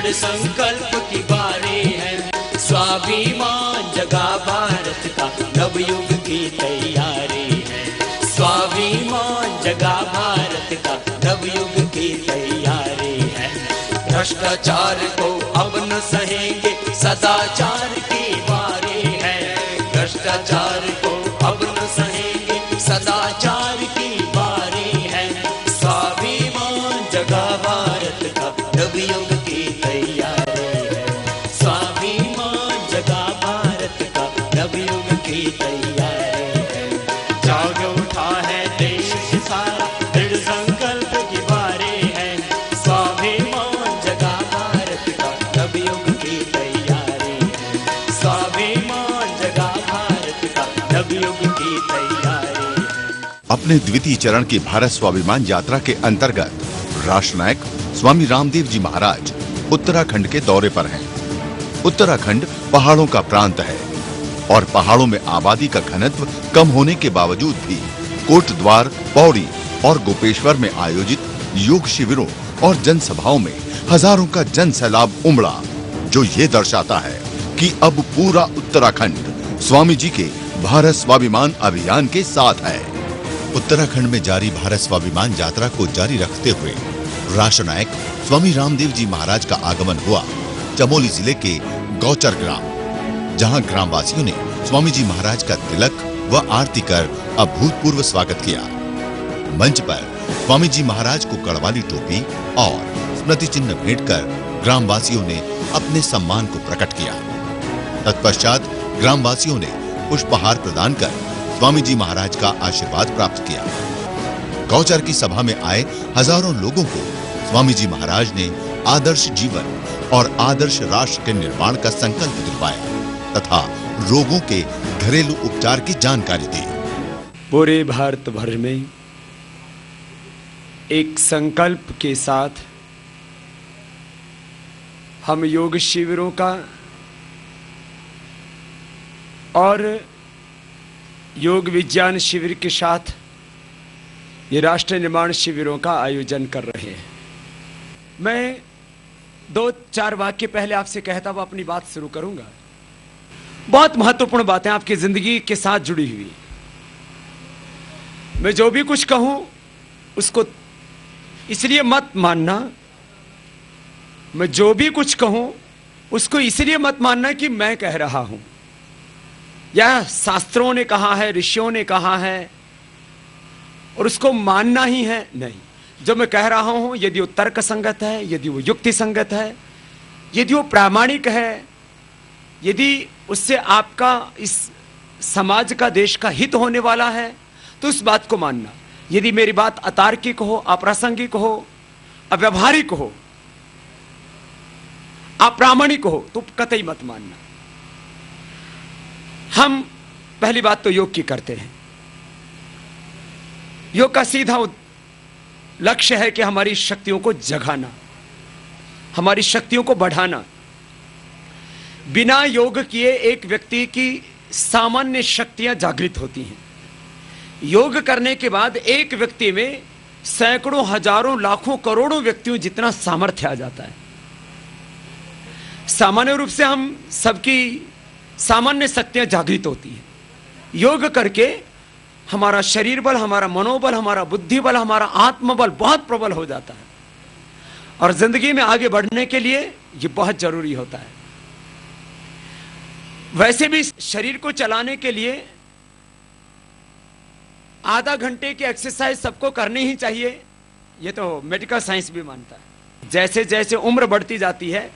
दृढ़ संकल्प की बारी है। स्वाभिमान जगा भारत का, नवयुग की तैयारी है। स्वाभिमान जगा भारत का, नवयुग की तैयारी है। भ्रष्टाचार को अब न सहेंगे, सदाचार की बारी है। भ्रष्टाचार को अब न सहेंगे, सदाचार की बारी है। स्वाभिमान जगा भारत का, नवयुग की तैयारी है। स्वाभिमान जगा भारत का, नवयुग की तैयारी है। जाग उठा है देश सारा, दृढ़ संकल्प की बारी है। स्वाभिमान जगा भारत का, नवयुग की तैयारी है। स्वाभिमान जगा भारत का, नवयुग की तैयारी है। अपने द्वितीय चरण की भारत स्वाभिमान यात्रा के अंतर्गत राष्ट्रनायक स्वामी रामदेव जी महाराज उत्तराखंड के दौरे पर हैं। उत्तराखंड पहाड़ों का प्रांत है और पहाड़ों में आबादी का घनत्व कम होने के बावजूद भी कोटद्वार, पौड़ी और गोपेश्वर में आयोजित योग शिविरों और जनसभाओं में हजारों का जन सैलाब उमड़ा, जो ये दर्शाता है कि अब पूरा उत्तराखंड स्वामी जी के भारत स्वाभिमान अभियान के साथ है। उत्तराखंड में जारी भारत स्वाभिमान यात्रा को जारी रखते हुए राष्ट्रनायक स्वामी रामदेव जी महाराज का आगमन हुआ चमोली जिले के गौचर ग्राम, जहां ग्रामवासियों ने स्वामी जी महाराज का तिलक व आरती कर अभूतपूर्व स्वागत किया। मंच पर स्वामी जी महाराज को गढ़वाली टोपी और स्मृति चिन्ह भेंट कर ग्रामवासियों ने अपने सम्मान को प्रकट किया। तत्पश्चात ग्रामवासियों ने पुष्पहार प्रदान कर स्वामी जी महाराज का आशीर्वाद प्राप्त किया। गौचर की सभा में आए हजारों लोगों को स्वामी जी महाराज ने आदर्श जीवन और आदर्श राष्ट्र के निर्माण का संकल्प दिलवाया तथा रोगों के घरेलू उपचार की जानकारी दी। पूरे भारत भर में एक संकल्प के साथ हम योग शिविरों का और योग विज्ञान शिविर के साथ ये राष्ट्र निर्माण शिविरों का आयोजन कर रहे हैं। मैं 2-4 वाक्य पहले आपसे कहता हुआ अपनी बात शुरू करूंगा। बहुत महत्वपूर्ण बातें आपकी जिंदगी के साथ जुड़ी हुई। मैं जो भी कुछ कहूं उसको इसलिए मत मानना, मैं जो भी कुछ कहूं उसको इसलिए मत मानना कि मैं कह रहा हूं या शास्त्रों ने कहा है, ऋषियों ने कहा है और उसको मानना ही है। नहीं, जो मैं कह रहा हूं यदि वो तर्क संगत है, यदि वो युक्ति संगत है, यदि वो प्रामाणिक है, यदि उससे आपका इस समाज का, देश का हित होने वाला है, तो उस बात को मानना। यदि मेरी बात अतार्किक हो, अप्रासंगिक हो, अव्यवहारिक हो, अप्रामाणिक हो, तो कतई मत मानना। हम पहली बात तो योग की करते हैं। योग का सीधा लक्ष्य है कि हमारी शक्तियों को जगाना, हमारी शक्तियों को बढ़ाना। बिना योग किए एक व्यक्ति की सामान्य शक्तियां जागृत होती हैं। योग करने के बाद एक व्यक्ति में सैकड़ों, हजारों, लाखों, करोड़ों व्यक्तियों जितना सामर्थ्य आ जाता है। सामान्य रूप से हम सबकी सामान्य शक्तियां जागृत होती हैं। योग करके हमारा शरीर बल, हमारा मनोबल, हमारा बुद्धि बल, हमारा आत्मबल बहुत प्रबल हो जाता है और जिंदगी में आगे बढ़ने के लिए यह बहुत जरूरी होता है। वैसे भी शरीर को चलाने के लिए आधा घंटे की एक्सरसाइज सबको करनी ही चाहिए, यह तो मेडिकल साइंस भी मानता है। जैसे जैसे उम्र बढ़ती जाती है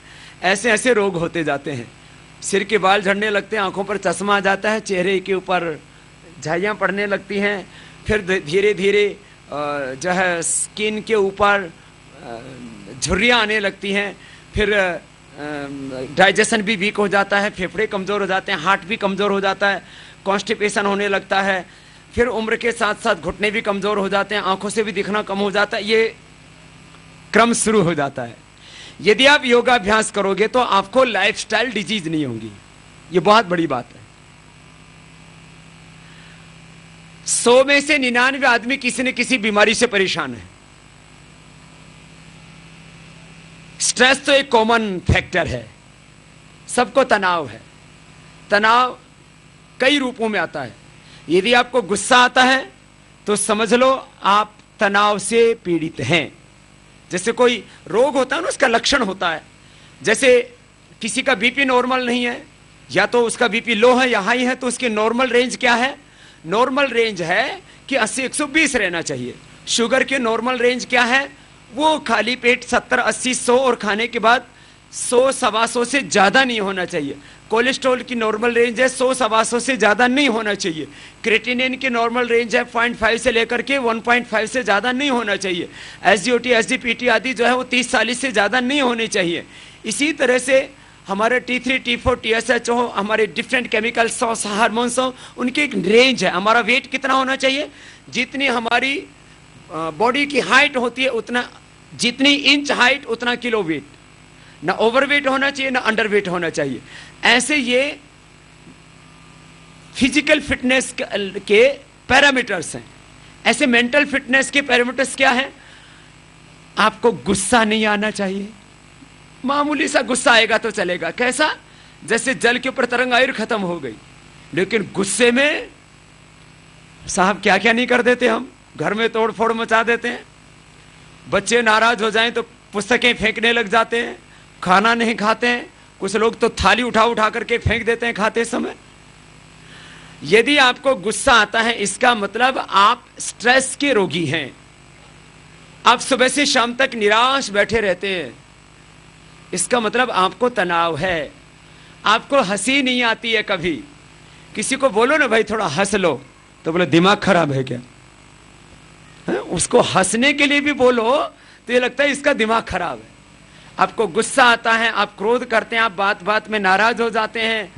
ऐसे ऐसे रोग होते जाते हैं। सिर के बाल झड़ने लगते हैं, आंखों पर चश्मा आ जाता है, चेहरे के ऊपर झाइयाँ पड़ने लगती हैं, फिर धीरे धीरे जो है स्किन के ऊपर झुर्रियाँ आने लगती हैं, फिर डाइजेशन भी वीक हो जाता है, फेफड़े कमज़ोर हो जाते हैं, हार्ट भी कमज़ोर हो जाता है, कॉन्स्टिपेशन होने लगता है, फिर उम्र के साथ साथ घुटने भी कमज़ोर हो जाते हैं, आंखों से भी दिखना कम हो जाता है। ये क्रम शुरू हो जाता है। यदि आप योगाभ्यास करोगे तो आपको लाइफस्टाइल डिजीज नहीं होंगी, ये बहुत बड़ी बात है। 100 में से 99 आदमी किसी न किसी बीमारी से परेशान है। स्ट्रेस तो एक कॉमन फैक्टर है, सबको तनाव है। तनाव कई रूपों में आता है। यदि आपको गुस्सा आता है तो समझ लो आप तनाव से पीड़ित हैं। जैसे कोई रोग होता है ना, उसका लक्षण होता है। जैसे किसी का बीपी नॉर्मल नहीं है, या तो उसका बीपी लो है या हाई है, तो उसकी नॉर्मल रेंज क्या है? नॉर्मल रेंज है कि 80-120 रहना चाहिए। शुगर की नॉर्मल रेंज क्या है? वो खाली पेट 70-80-100 और खाने के बाद 100-125 से ज्यादा नहीं होना चाहिए। कोलेस्ट्रॉल की नॉर्मल रेंज है 100-125 से ज्यादा नहीं होना चाहिए। क्रेटिनिन की नॉर्मल रेंज है 0.5 से लेकर के 1.5 से ज्यादा नहीं होना चाहिए। एसजीओटी, एसजीपीटी आदि जो है वो 30-40 से ज्यादा नहीं होनी चाहिए। इसी तरह से हमारे T3, T4, TSH हो, हमारे डिफरेंट केमिकल्स हो, हार्मोन्स हो, उनकी एक रेंज है। हमारा वेट कितना होना चाहिए? जितनी हमारी बॉडी की हाइट होती है उतना, जितनी इंच हाइट उतना किलो वेट। ना ओवरवेट होना चाहिए ना अंडरवेट होना चाहिए। ऐसे ये फिजिकल फिटनेस के पैरामीटर्स हैं। ऐसे मेंटल फिटनेस के पैरामीटर्स क्या हैं? आपको गुस्सा नहीं आना चाहिए। मामूली सा गुस्सा आएगा तो चलेगा। कैसा? जैसे जल के ऊपर तरंगाइर खत्म हो गई। लेकिन गुस्से में साहब क्या क्या नहीं कर देते हम। घर में तोड़ फोड़ मचा देते हैं। बच्चे नाराज हो जाएं तो पुस्तकें फेंकने लग जाते हैं, खाना नहीं खाते हैं। कुछ लोग तो थाली उठा उठा करके फेंक देते हैं खाते समय। यदि आपको गुस्सा आता है, इसका मतलब आप स्ट्रेस के रोगी हैं। आप सुबह से शाम तक निराश बैठे रहते हैं, इसका मतलब आपको तनाव है। आपको हंसी नहीं आती है कभी। किसी को बोलो ना भाई थोड़ा हंस लो, तो बोले दिमाग खराब है क्या? है? उसको हंसने के लिए भी बोलो तो ये लगता है इसका दिमाग खराब है। आपको गुस्सा आता है, आप क्रोध करते हैं, आप बात बात में नाराज हो जाते हैं,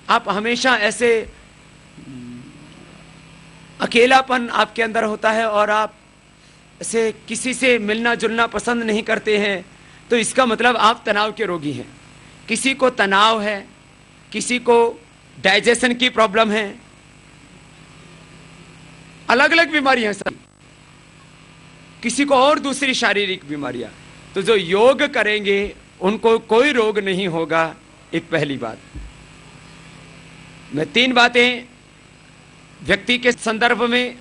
आप हमेशा ऐसे अकेलापन आपके अंदर होता है और आप ऐसे किसी से मिलना जुलना पसंद नहीं करते हैं, तो इसका मतलब आप तनाव के रोगी हैं। किसी को तनाव है, किसी को डाइजेशन की प्रॉब्लम है, अलग अलग बीमारियां सब, किसी को और दूसरी शारीरिक बीमारियां। तो जो योग करेंगे उनको कोई रोग नहीं होगा। एक पहली बात। मैं 3 बातें व्यक्ति के संदर्भ में,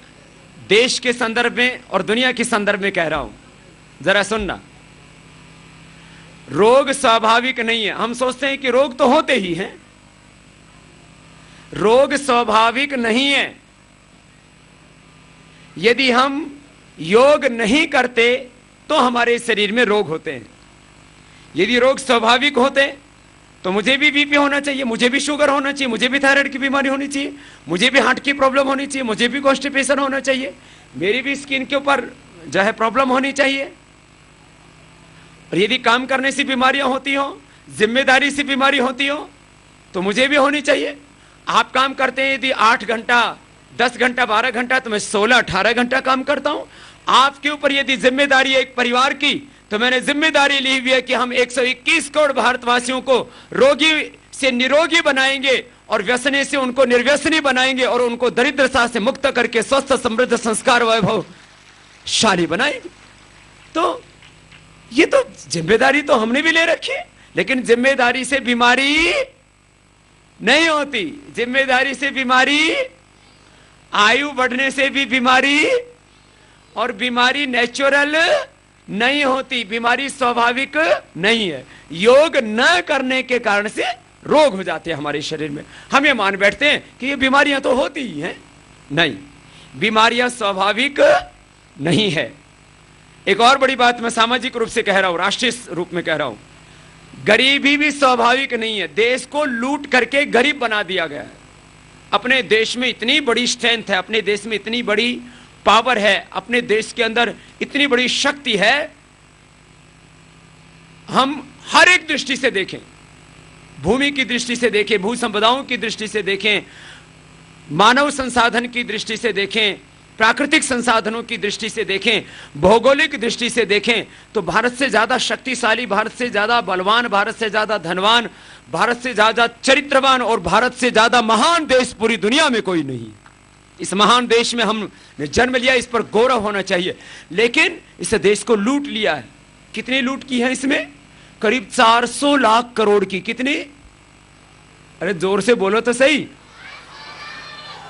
देश के संदर्भ में और दुनिया के संदर्भ में कह रहा हूं, जरा सुनना। रोग स्वाभाविक नहीं है। हम सोचते हैं कि रोग तो होते ही हैं। रोग स्वाभाविक नहीं है। यदि हम योग नहीं करते तो हमारे शरीर में रोग होते हैं। यदि रोग स्वाभाविक होते तो मुझे भी बीपी होना चाहिए, मुझे भी शुगर होना चाहिए, मुझे भी थायराइड की बीमारी होनी चाहिए, मुझे भी हार्ट की प्रॉब्लम होनी चाहिए, मुझे भी कॉन्स्टिपेशन होना चाहिए, मेरी भी स्किन के ऊपर जो है प्रॉब्लम होनी चाहिए। और यदि काम करने से बीमारियां होती हो, जिम्मेदारी से बीमारी होती हो, तो मुझे भी होनी चाहिए। आप काम करते हैं यदि 8 घंटा, 10 घंटा, 12 घंटा, तो मैं 16-18 घंटा काम करता हूं। आपके ऊपर यदि जिम्मेदारी है एक परिवार की, तो मैंने जिम्मेदारी ली हुई है कि हम 121 करोड़ भारतवासियों को रोगी से निरोगी बनाएंगे और व्यसनी से उनको निर्व्यसनी बनाएंगे और उनको दरिद्रता से मुक्त करके स्वस्थ, समृद्ध, संस्कार, वैभवशाली बनाएंगे। तो ये तो जिम्मेदारी तो हमने भी ले रखी है, लेकिन जिम्मेदारी से बीमारी नहीं होती। जिम्मेदारी से बीमारी, आयु बढ़ने से भी बीमारी, और बीमारी नेचुरल नहीं होती, बीमारी स्वाभाविक नहीं है। योग न करने के कारण से रोग हो जाते हैं हमारे शरीर में। हम ये मान बैठते हैं कि ये बीमारियां तो होती ही हैं। नहीं, बीमारियां स्वाभाविक नहीं है। एक और बड़ी बात मैं सामाजिक रूप से कह रहा हूं, राष्ट्रीय रूप में कह रहा हूं, गरीबी भी स्वाभाविक नहीं है। देश को लूट करके गरीब बना दिया गया है। अपने देश में इतनी बड़ी स्ट्रेंथ है, अपने देश में इतनी बड़ी पावर है, अपने देश के अंदर इतनी बड़ी शक्ति है। हम हर एक दृष्टि से देखें, भूमि की दृष्टि से देखें, भू संपदाओं की दृष्टि से देखें, मानव संसाधन की दृष्टि से देखें, प्राकृतिक संसाधनों की दृष्टि से देखें, भौगोलिक दृष्टि से देखें, तो भारत से ज्यादा शक्तिशाली, भारत से ज्यादा बलवान, भारत से ज्यादा धनवान, भारत से ज्यादा चरित्रवान और भारत से ज्यादा महान देश पूरी दुनिया में कोई नहीं। इस महान देश में हमने जन्म लिया, इस पर गौरव होना चाहिए। लेकिन इस देश को लूट लिया है। कितनी लूट की है इसमें? करीब 400 लाख करोड़ की। कितनी? अरे जोर से बोलो तो सही।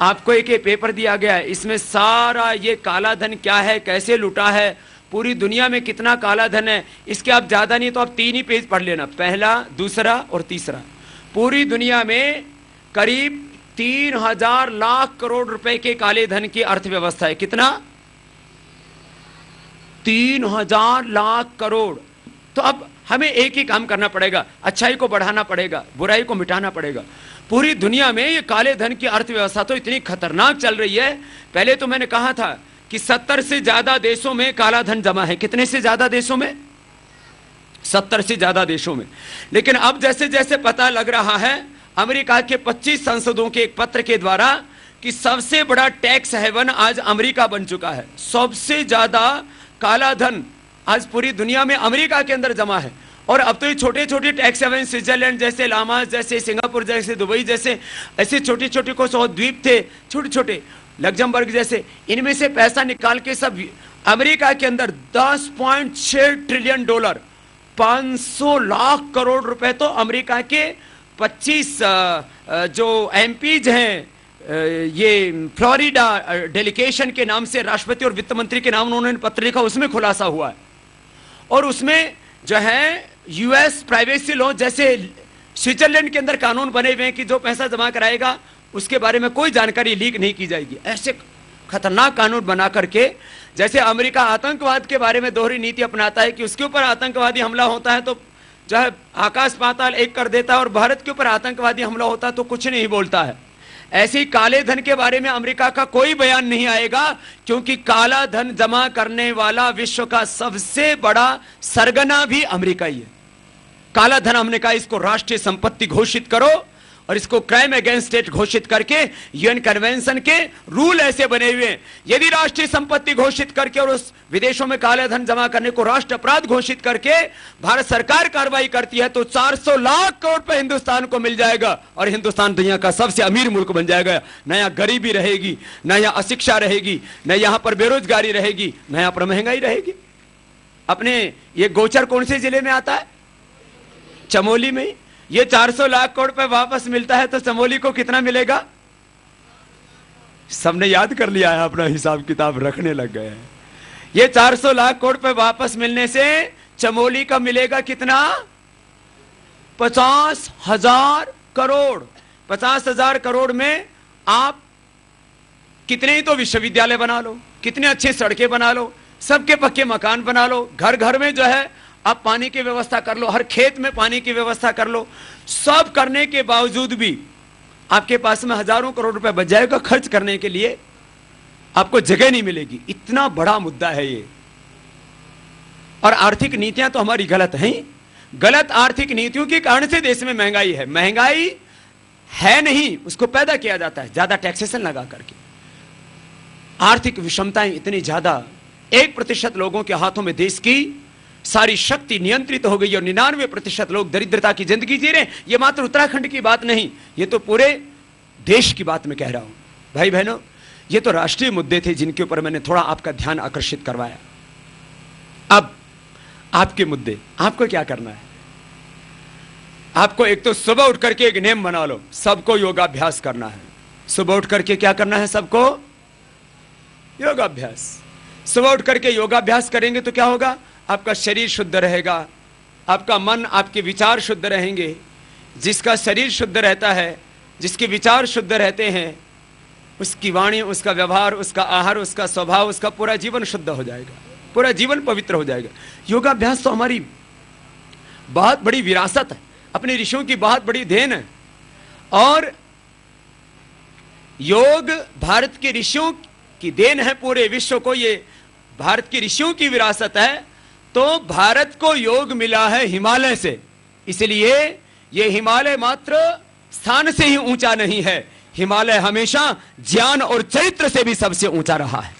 आपको एक ये पेपर दिया गया है, इसमें सारा ये काला धन क्या है, कैसे लुटा है, पूरी दुनिया में कितना काला धन है, इसके आप ज्यादा नहीं तो आप 3 ही पेज पढ़ लेना, पहला, दूसरा और तीसरा। पूरी दुनिया में करीब 3000 लाख करोड़ रुपए के काले धन की अर्थव्यवस्था है। कितना? 3000 लाख करोड़। तो अब हमें एक ही काम करना पड़ेगा, अच्छाई को बढ़ाना पड़ेगा, बुराई को मिटाना पड़ेगा। पूरी दुनिया में ये काले धन की अर्थव्यवस्था तो इतनी खतरनाक चल रही है। पहले तो मैंने कहा था कि 70 से ज्यादा देशों में काला धन जमा है। कितने से ज्यादा देशों में? 70 से ज्यादा देशों में। लेकिन अब जैसे जैसे पता लग रहा है अमेरिका के 25 सांसदों के एक पत्र के द्वारा कि सबसे बड़ा टैक्स हेवन आज अमेरिका बन चुका है। सबसे ज्यादा काला धन आज पूरी दुनिया में अमेरिका के अंदर जमा है। और अब तो ये छोटे छोटे टैक्स हेवन, स्विट्जरलैंड जैसे, लामास जैसे, सिंगापुर जैसे, दुबई जैसे, ऐसे छोटे छोटे को 100 द्वीप थे छोटे छोटे, लग्जमबर्ग जैसे, इनमें से पैसा निकाल के सब अमेरिका के अंदर 10.6 ट्रिलियन डॉलर, 500 लाख करोड़ रुपए तो अमेरिका के 25 जो एमपीज हैं, ये फ्लोरिडा डेलीगेशन के नाम से राष्ट्रपति और वित्त मंत्री के नाम उन्होंने पत्र लिखा, उसमें खुलासा हुआ है। और उसमें जो है यूएस प्राइवेसी लॉ जैसे स्विट्जरलैंड के अंदर कानून बने हुए हैं कि जो पैसा जमा कराएगा उसके बारे में कोई जानकारी लीक नहीं की जाएगी। ऐसे खतरनाक कानून बना करके, जैसे अमेरिका आतंकवाद के बारे में दोहरी नीति अपनाता है कि उसके ऊपर आतंकवादी हमला होता है तो जो है आकाश पाताल एक कर देता है, और भारत के ऊपर आतंकवादी हमला होता है तो कुछ नहीं बोलता है। ऐसे ही काले धन के बारे में अमेरिका का कोई बयान नहीं आएगा, क्योंकि काला धन जमा करने वाला विश्व का सबसे बड़ा सरगना भी अमेरिका ही है। काला धन हमने कहा इसको राष्ट्रीय संपत्ति घोषित करो और इसको क्राइम अगेंस्ट स्टेट घोषित करके यूएन कन्वेंशन के रूल ऐसे बने हुए हैं, यदि राष्ट्रीय संपत्ति घोषित करके और उस विदेशों में काले धन जमा करने को राष्ट्र अपराध घोषित करके भारत सरकार कार्रवाई करती है तो 400 लाख करोड़ रुपए हिंदुस्तान को मिल जाएगा और हिंदुस्तान दुनिया का सबसे अमीर मुल्क बन जाएगा। न यहाँ गरीबी रहेगी, न यहाँ अशिक्षा रहेगी, न यहाँ पर बेरोजगारी रहेगी, न यहाँ पर महंगाई रहेगी। अपने ये गोचर कौन से जिले में आता है? चमोली में। ये 400 लाख करोड़ रुपए वापस मिलता है तो चमोली को कितना मिलेगा? सबने याद कर लिया है, अपना हिसाब किताब रखने लग गए हैं। ये 400 लाख करोड़ रुपए वापस मिलने से चमोली का मिलेगा कितना? 50,000 करोड़। 50,000 करोड़ में आप कितने ही तो विश्वविद्यालय बना लो, कितने अच्छे सड़कें बना लो, सबके पक्के मकान बना लो, घर घर में जो है आप पानी की व्यवस्था कर लो, हर खेत में पानी की व्यवस्था कर लो। सब करने के बावजूद भी आपके पास में हजारों करोड़ रुपए बच जाएगा, खर्च करने के लिए आपको जगह नहीं मिलेगी। इतना बड़ा मुद्दा है ये। और आर्थिक नीतियां तो हमारी गलत हैं। गलत आर्थिक नीतियों के कारण से देश में महंगाई है। महंगाई है नहीं, उसको पैदा किया जाता है ज्यादा टैक्सेशन लगा करके। आर्थिक विषमताएं इतनी ज्यादा, 1% लोगों के हाथों में देश की सारी शक्ति नियंत्रित हो गई और 99% लोग दरिद्रता की जिंदगी जी रहे हैं। ये मात्र उत्तराखंड की बात नहीं, ये तो पूरे देश की बात मैं कह रहा हूं। भाई बहनों, ये तो राष्ट्रीय मुद्दे थे जिनके ऊपर मैंने थोड़ा आपका ध्यान आकर्षित करवाया। अब आपके मुद्दे, आपको क्या करना है? आपको एक तो सुबह उठ करके एक नियम बना लो, सबको योगाभ्यास करना है। सुबह उठ करके क्या करना है? सबको योगाभ्यास। सुबह उठ करके योगाभ्यास करेंगे तो क्या होगा? आपका शरीर शुद्ध रहेगा, आपका मन, आपके विचार शुद्ध रहेंगे। जिसका शरीर शुद्ध रहता है, जिसके विचार शुद्ध रहते हैं, उसकी वाणी, उसका व्यवहार, उसका आहार, उसका स्वभाव, उसका पूरा जीवन शुद्ध हो जाएगा, पूरा जीवन पवित्र हो जाएगा। योगाभ्यास तो हमारी बहुत बड़ी विरासत है, अपने ऋषियों की बहुत बड़ी देन है। और योग भारत के ऋषियों की देन है, पूरे विश्व को ये भारत के ऋषियों की विरासत है। तो भारत को योग मिला है हिमालय से, इसलिए यह हिमालय मात्र स्थान से ही ऊंचा नहीं है, हिमालय हमेशा ज्ञान और चरित्र से भी सबसे ऊंचा रहा है।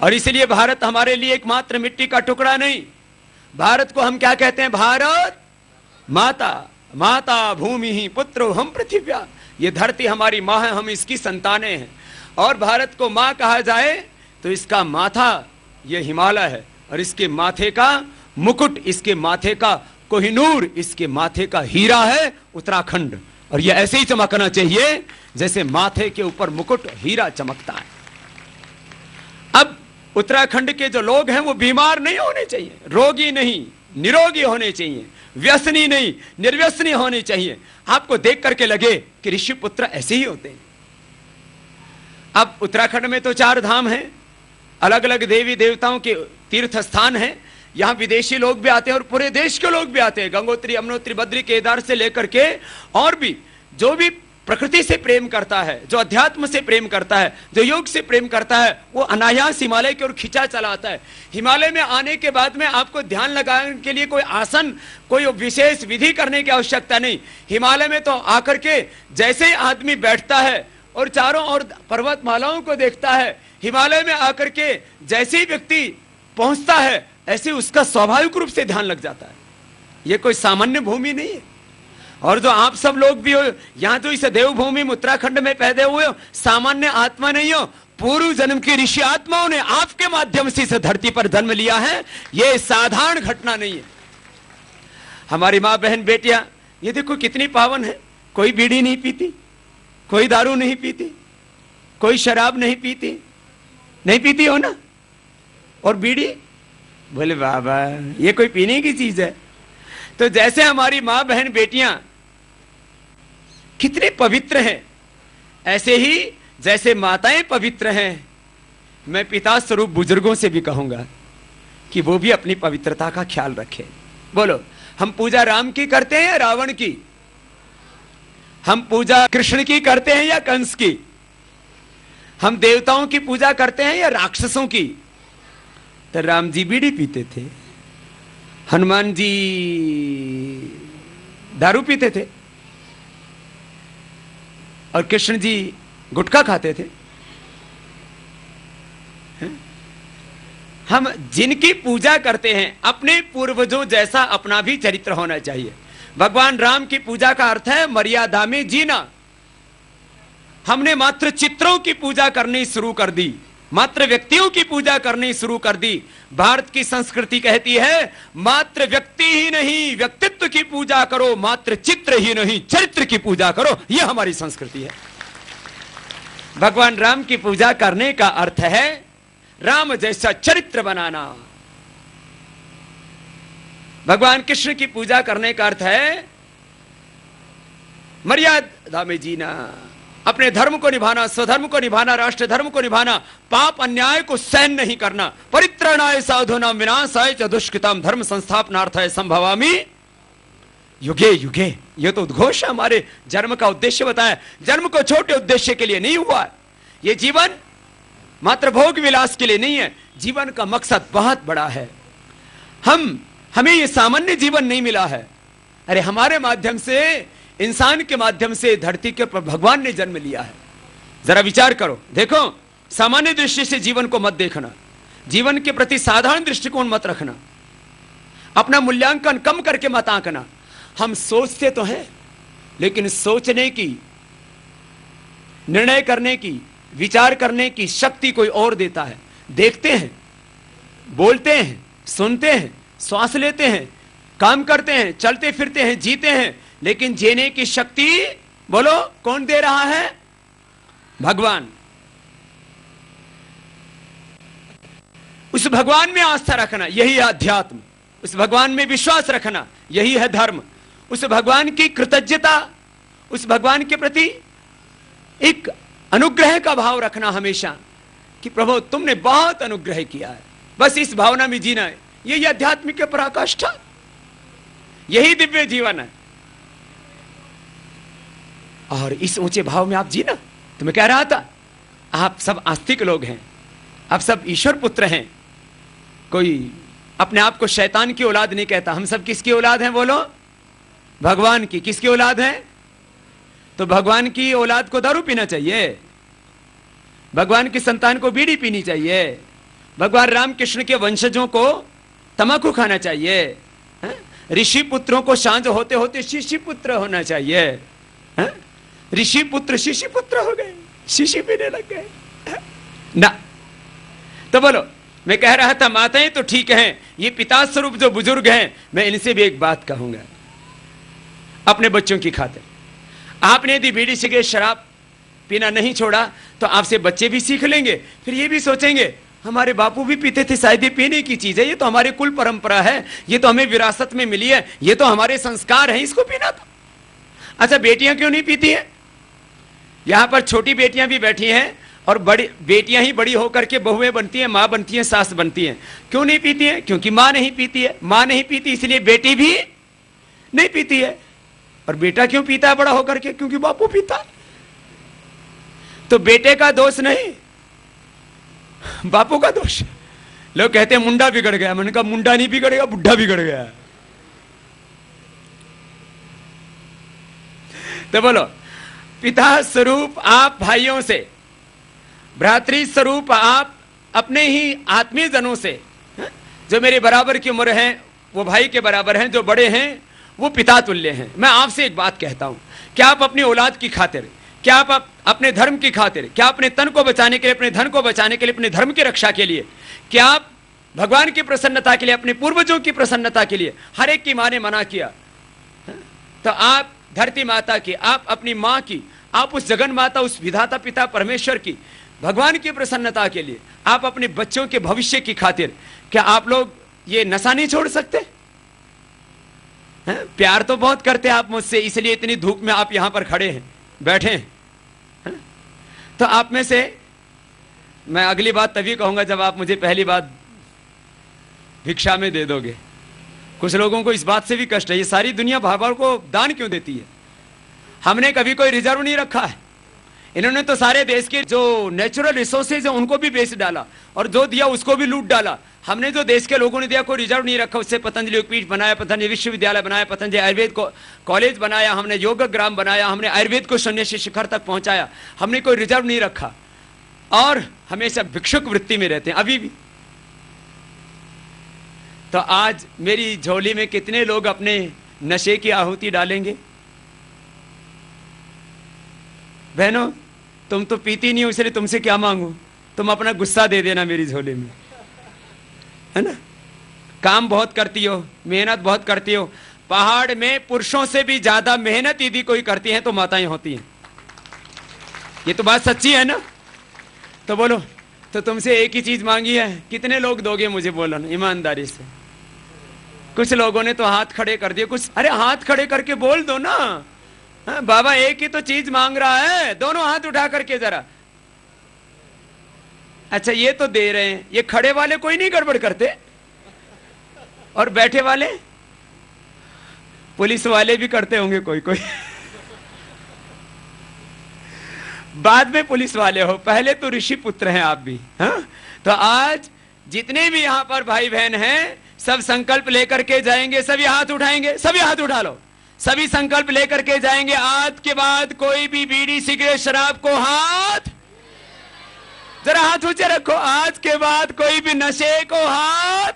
और इसलिए भारत हमारे लिए एकमात्र मिट्टी का टुकड़ा नहीं, भारत को हम क्या कहते हैं? भारत माता। माता भूमि ही पुत्रो हम पृथिव्या। ये धरती हमारी मां है, हम इसकी संतानें हैं। और भारत को मां कहा जाए तो इसका माथा ये हिमालय है, और इसके माथे का मुकुट इसके माथे का कोहिनूर, इसके माथे का हीरा है उत्तराखंड। और यह ऐसे ही चमकना चाहिए जैसे माथे के ऊपर मुकुट हीरा चमकता है। अब उत्तराखंड के जो लोग हैं वो बीमार नहीं होने चाहिए, रोगी नहीं, निरोगी होने चाहिए, व्यसनी नहीं, निर्व्यसनी होने चाहिए। आपको देख करके लगे कि ऋषि पुत्र ऐसे ही होते हैं। अब उत्तराखंड में तो 4 धाम हैं, अलग अलग देवी देवताओं के तीर्थ स्थान हैं। यहां विदेशी लोग भी आते हैं और पूरे देश के लोग भी आते हैं। गंगोत्री, यमुनोत्री, बद्री, केदार से लेकर के और भी जो भी प्रकृति से प्रेम करता है, जो अध्यात्म से प्रेम करता है, जो योग से प्रेम करता है, वो अनायास हिमालय की ओर खिंचा चला आता है। हिमालय में आने के बाद में आपको ध्यान लगाने के लिए कोई आसन, कोई विशेष विधि करने की आवश्यकता नहीं। हिमालय में तो आकर के जैसे ही आदमी बैठता है और चारों ओर पर्वतमालाओं को देखता है, हिमालय में आकर के जैसे ही व्यक्ति पहुंचता है, ऐसे उसका स्वाभाविक रूप से ध्यान लग जाता है। यह कोई सामान्य भूमि नहीं है। और जो आप सब लोग भी हो यहां, जो इस देवभूमि में उत्तराखंड में पैदा हुए हो, सामान्य आत्मा नहीं हो, पूर्व जन्म की ऋषि आत्माओं ने आपके माध्यम से इस धरती पर जन्म लिया है। यह साधारण घटना नहीं है। हमारी मां बहन बेटियां, ये देखो कितनी पावन है। कोई बीड़ी नहीं पीती, कोई दारू नहीं पीती, कोई शराब नहीं पीती, नहीं पीती हो ना। और बीड़ी, बोले बाबा ये कोई पीने की चीज है। तो जैसे हमारी मां बहन बेटियां कितने पवित्र हैं, ऐसे ही जैसे माताएं पवित्र हैं, मैं पिता स्वरूप बुजुर्गों से भी कहूंगा कि वो भी अपनी पवित्रता का ख्याल रखें। बोलो, हम पूजा राम की करते हैं या रावण की? हम पूजा कृष्ण की करते हैं या कंस की? हम देवताओं की पूजा करते हैं या राक्षसों की? तो राम जी बीड़ी पीते थे, हनुमान जी दारू पीते थे, और कृष्ण जी गुटखा खाते थे। हम जिनकी पूजा करते हैं, अपने पूर्वजों जैसा अपना भी चरित्र होना चाहिए। भगवान राम की पूजा का अर्थ है मर्यादा में जीना। हमने मात्र चित्रों की पूजा करनी शुरू कर दी, मात्र व्यक्तियों की पूजा करनी शुरू कर दी। भारत की संस्कृति कहती है मात्र व्यक्ति ही नहीं व्यक्तित्व की पूजा करो, मात्र चित्र ही नहीं चरित्र की पूजा करो। यह हमारी संस्कृति है। भगवान राम की पूजा करने का अर्थ है राम जैसा चरित्र बनाना। भगवान कृष्ण की पूजा करने का अर्थ है मर्यादा में जीना, अपने धर्म को निभाना, स्वधर्म को निभाना, राष्ट्र धर्म को निभाना, पाप अन्याय को सहन नहीं करना। परित्राणाय साधूनां विनाशाय च दुष्कृतां धर्म संस्थापनार्थाय संभवामि युगे युगे। यह तो उद्घोष है हमारे जन्म का उद्देश्य बताया। जन्म को छोटे उद्देश्य के लिए नहीं हुआ। यह जीवन मात्र भोग विलास के लिए नहीं है। जीवन का मकसद बहुत बड़ा है। हमें यह सामान्य जीवन नहीं मिला है। अरे हमारे माध्यम से, इंसान के माध्यम से धरती के ऊपर भगवान ने जन्म लिया है। जरा विचार करो, देखो, सामान्य दृष्टि से जीवन को मत देखना, जीवन के प्रति साधारण दृष्टिकोण मत रखना, अपना मूल्यांकन कम करके मत आंकना। हम सोचते तो हैं, लेकिन सोचने की, निर्णय करने की, विचार करने की शक्ति कोई और देता है। देखते हैं, बोलते हैं, सुनते हैं, श्वास लेते हैं, काम करते हैं, चलते फिरते हैं, जीते हैं, लेकिन जीने की शक्ति बोलो कौन दे रहा है? भगवान। उस भगवान में आस्था रखना, यही है अध्यात्म। उस भगवान में विश्वास रखना, यही है धर्म। उस भगवान की कृतज्ञता, उस भगवान के प्रति एक अनुग्रह का भाव रखना हमेशा कि प्रभु तुमने बहुत अनुग्रह किया है। बस इस भावना में जीना है। यही आध्यात्मिक पराकाष्ठा, यही दिव्य जीवन है। और इस ऊंचे भाव में आप जीना। तो मैं कह रहा था, आप सब आस्तिक लोग हैं, आप सब ईश्वर पुत्र हैं। कोई अपने आप को शैतान की औलाद नहीं कहता। हम सब किसकी औलाद हैं बोलो? भगवान की। किसकी औलाद है? तो भगवान की औलाद को दारू पीना चाहिए, भगवान की संतान को बीड़ी पीनी चाहिए, भगवान राम कृष्ण के वंशजों को तंबाकू खाना चाहिए, ऋषि पुत्रों को सांझ होते होते शिशि पुत्र होना चाहिए। ऋषि पुत्र शिशि पुत्र हो गए, शिशि पीने लग गए ना। तो बोलो, मैं कह रहा था माताएं तो ठीक हैं, ये पिता स्वरूप जो बुजुर्ग हैं, मैं इनसे भी एक बात कहूंगा अपने बच्चों की खातिर। आपने यदि बीड़ी सिगरेट शराब पीना नहीं छोड़ा तो आपसे बच्चे भी सीख लेंगे, फिर ये भी सोचेंगे हमारे बापू भी पीते थे, शायद ये पीने की चीज है, ये तो हमारी कुल परंपरा है, ये तो हमें विरासत में मिली है, ये तो हमारे संस्कार हैं, इसको पीना था। अच्छा, बेटियां क्यों नहीं पीती हैं? यहां पर छोटी बेटियां भी बैठी हैं और बड़ी बेटियां ही बड़ी होकर के बहुएं बनती हैं, मां बनती हैं, सास बनती हैं। क्यों नहीं पीती हैं? क्योंकि मां नहीं पीती है। मां नहीं पीती इसलिए बेटी भी नहीं पीती है। और बेटा क्यों पीता है बड़ा होकर के? क्योंकि बापू पीता है। तो बेटे का दोष नहीं, बापू का दोष। लोग कहते हैं मुंडा बिगड़ गया। मैंने कहा मुंडा नहीं बिगड़ेगा, बुढ़ा बिगड़ गया। तो बोलो, पिता स्वरूप आप भाइयों से, भ्रातृ स्वरूप आप अपने ही आत्मीय जनों से, जो मेरे बराबर की उम्र है वो भाई के बराबर हैं, जो बड़े हैं वो पिता तुल्य हैं। मैं आपसे एक बात कहता हूं, क्या आप अपनी औलाद की खातिर, क्या आप अपने धर्म की खातिर, क्या अपने तन को बचाने के लिए, अपने धन को बचाने के लिए, अपने धर्म की रक्षा के लिए, क्या आप भगवान की प्रसन्नता के लिए, अपने पूर्वजों की प्रसन्नता के लिए, हर एक की मां ने मना किया, तो आप धरती माता की, आप अपनी मां की, आप उस जगन माता, उस विधाता पिता परमेश्वर की, भगवान की प्रसन्नता के लिए, आप अपने बच्चों के भविष्य की खातिर, क्या आप लोग ये नशा नहीं छोड़ सकते? प्यार तो बहुत करते हैं आप मुझसे, इसलिए इतनी धूप में आप यहां पर खड़े हैं, बैठे हैं। तो आप में से मैं अगली बात तभी कहूंगा जब आप मुझे पहली बात भिक्षा में दे दोगे। कुछ लोगों को इस बात से भी कष्ट है, ये सारी दुनिया भावर को दान क्यों देती है? हमने कभी कोई रिजर्व नहीं रखा है। इन्होंने तो सारे देश के जो नेचुरल रिसोर्सेज है उनको भी बेच डाला, और जो दिया उसको भी लूट डाला। हमने जो देश के लोगों ने दिया कोई रिजर्व नहीं रखा। उससे पतंजलि पीठ बनाया, पतंजलि विश्वविद्यालय बनाया, पतंजलि आयुर्वेद को कॉलेज बनाया, हमने योग ग्राम बनाया, हमने आयुर्वेद को सन्यासी शिखर तक पहुंचाया। हमने कोई रिजर्व नहीं रखा और हमेशा भिक्षुक वृत्ति में रहते हैं अभी भी। तो आज मेरी झोली में कितने लोग अपने नशे की आहुति डालेंगे? बहनों, तुम तो पीती नहीं हो, इसलिए तुमसे क्या मांगू, तुम अपना गुस्सा दे देना मेरी झोली में, है ना? काम बहुत करती हो, मेहनत बहुत करती हो। पहाड़ में पुरुषों से भी ज्यादा मेहनत यदि कोई करती है तो माताएं होती हैं। ये तो बात सच्ची है ना? तो बोलो, तो तुमसे एक ही चीज मांगी है, कितने लोग दोगे मुझे? बोलो ना ईमानदारी से। कुछ लोगों ने तो हाथ खड़े कर दिए, कुछ अरे हाथ खड़े करके बोल दो ना। हाँ, बाबा एक ही तो चीज मांग रहा है, दोनों हाथ उठा करके जरा। अच्छा, ये तो दे रहे हैं, ये खड़े वाले कोई नहीं गड़बड़ करते, और बैठे वाले पुलिस वाले भी करते होंगे कोई कोई। बाद में पुलिस वाले हो, पहले तो ऋषि पुत्र हैं आप भी। हाँ? तो आज जितने भी यहां पर भाई बहन हैं, सब संकल्प लेकर के जाएंगे। सभी हाथ उठाएंगे, सभी हाथ उठा लो। सभी संकल्प लेकर के जाएंगे, आज के बाद कोई भी बीड़ी सिगरेट शराब को हाथ, जरा हाथ ऊंचे रखो, आज के बाद कोई भी नशे को हाथ।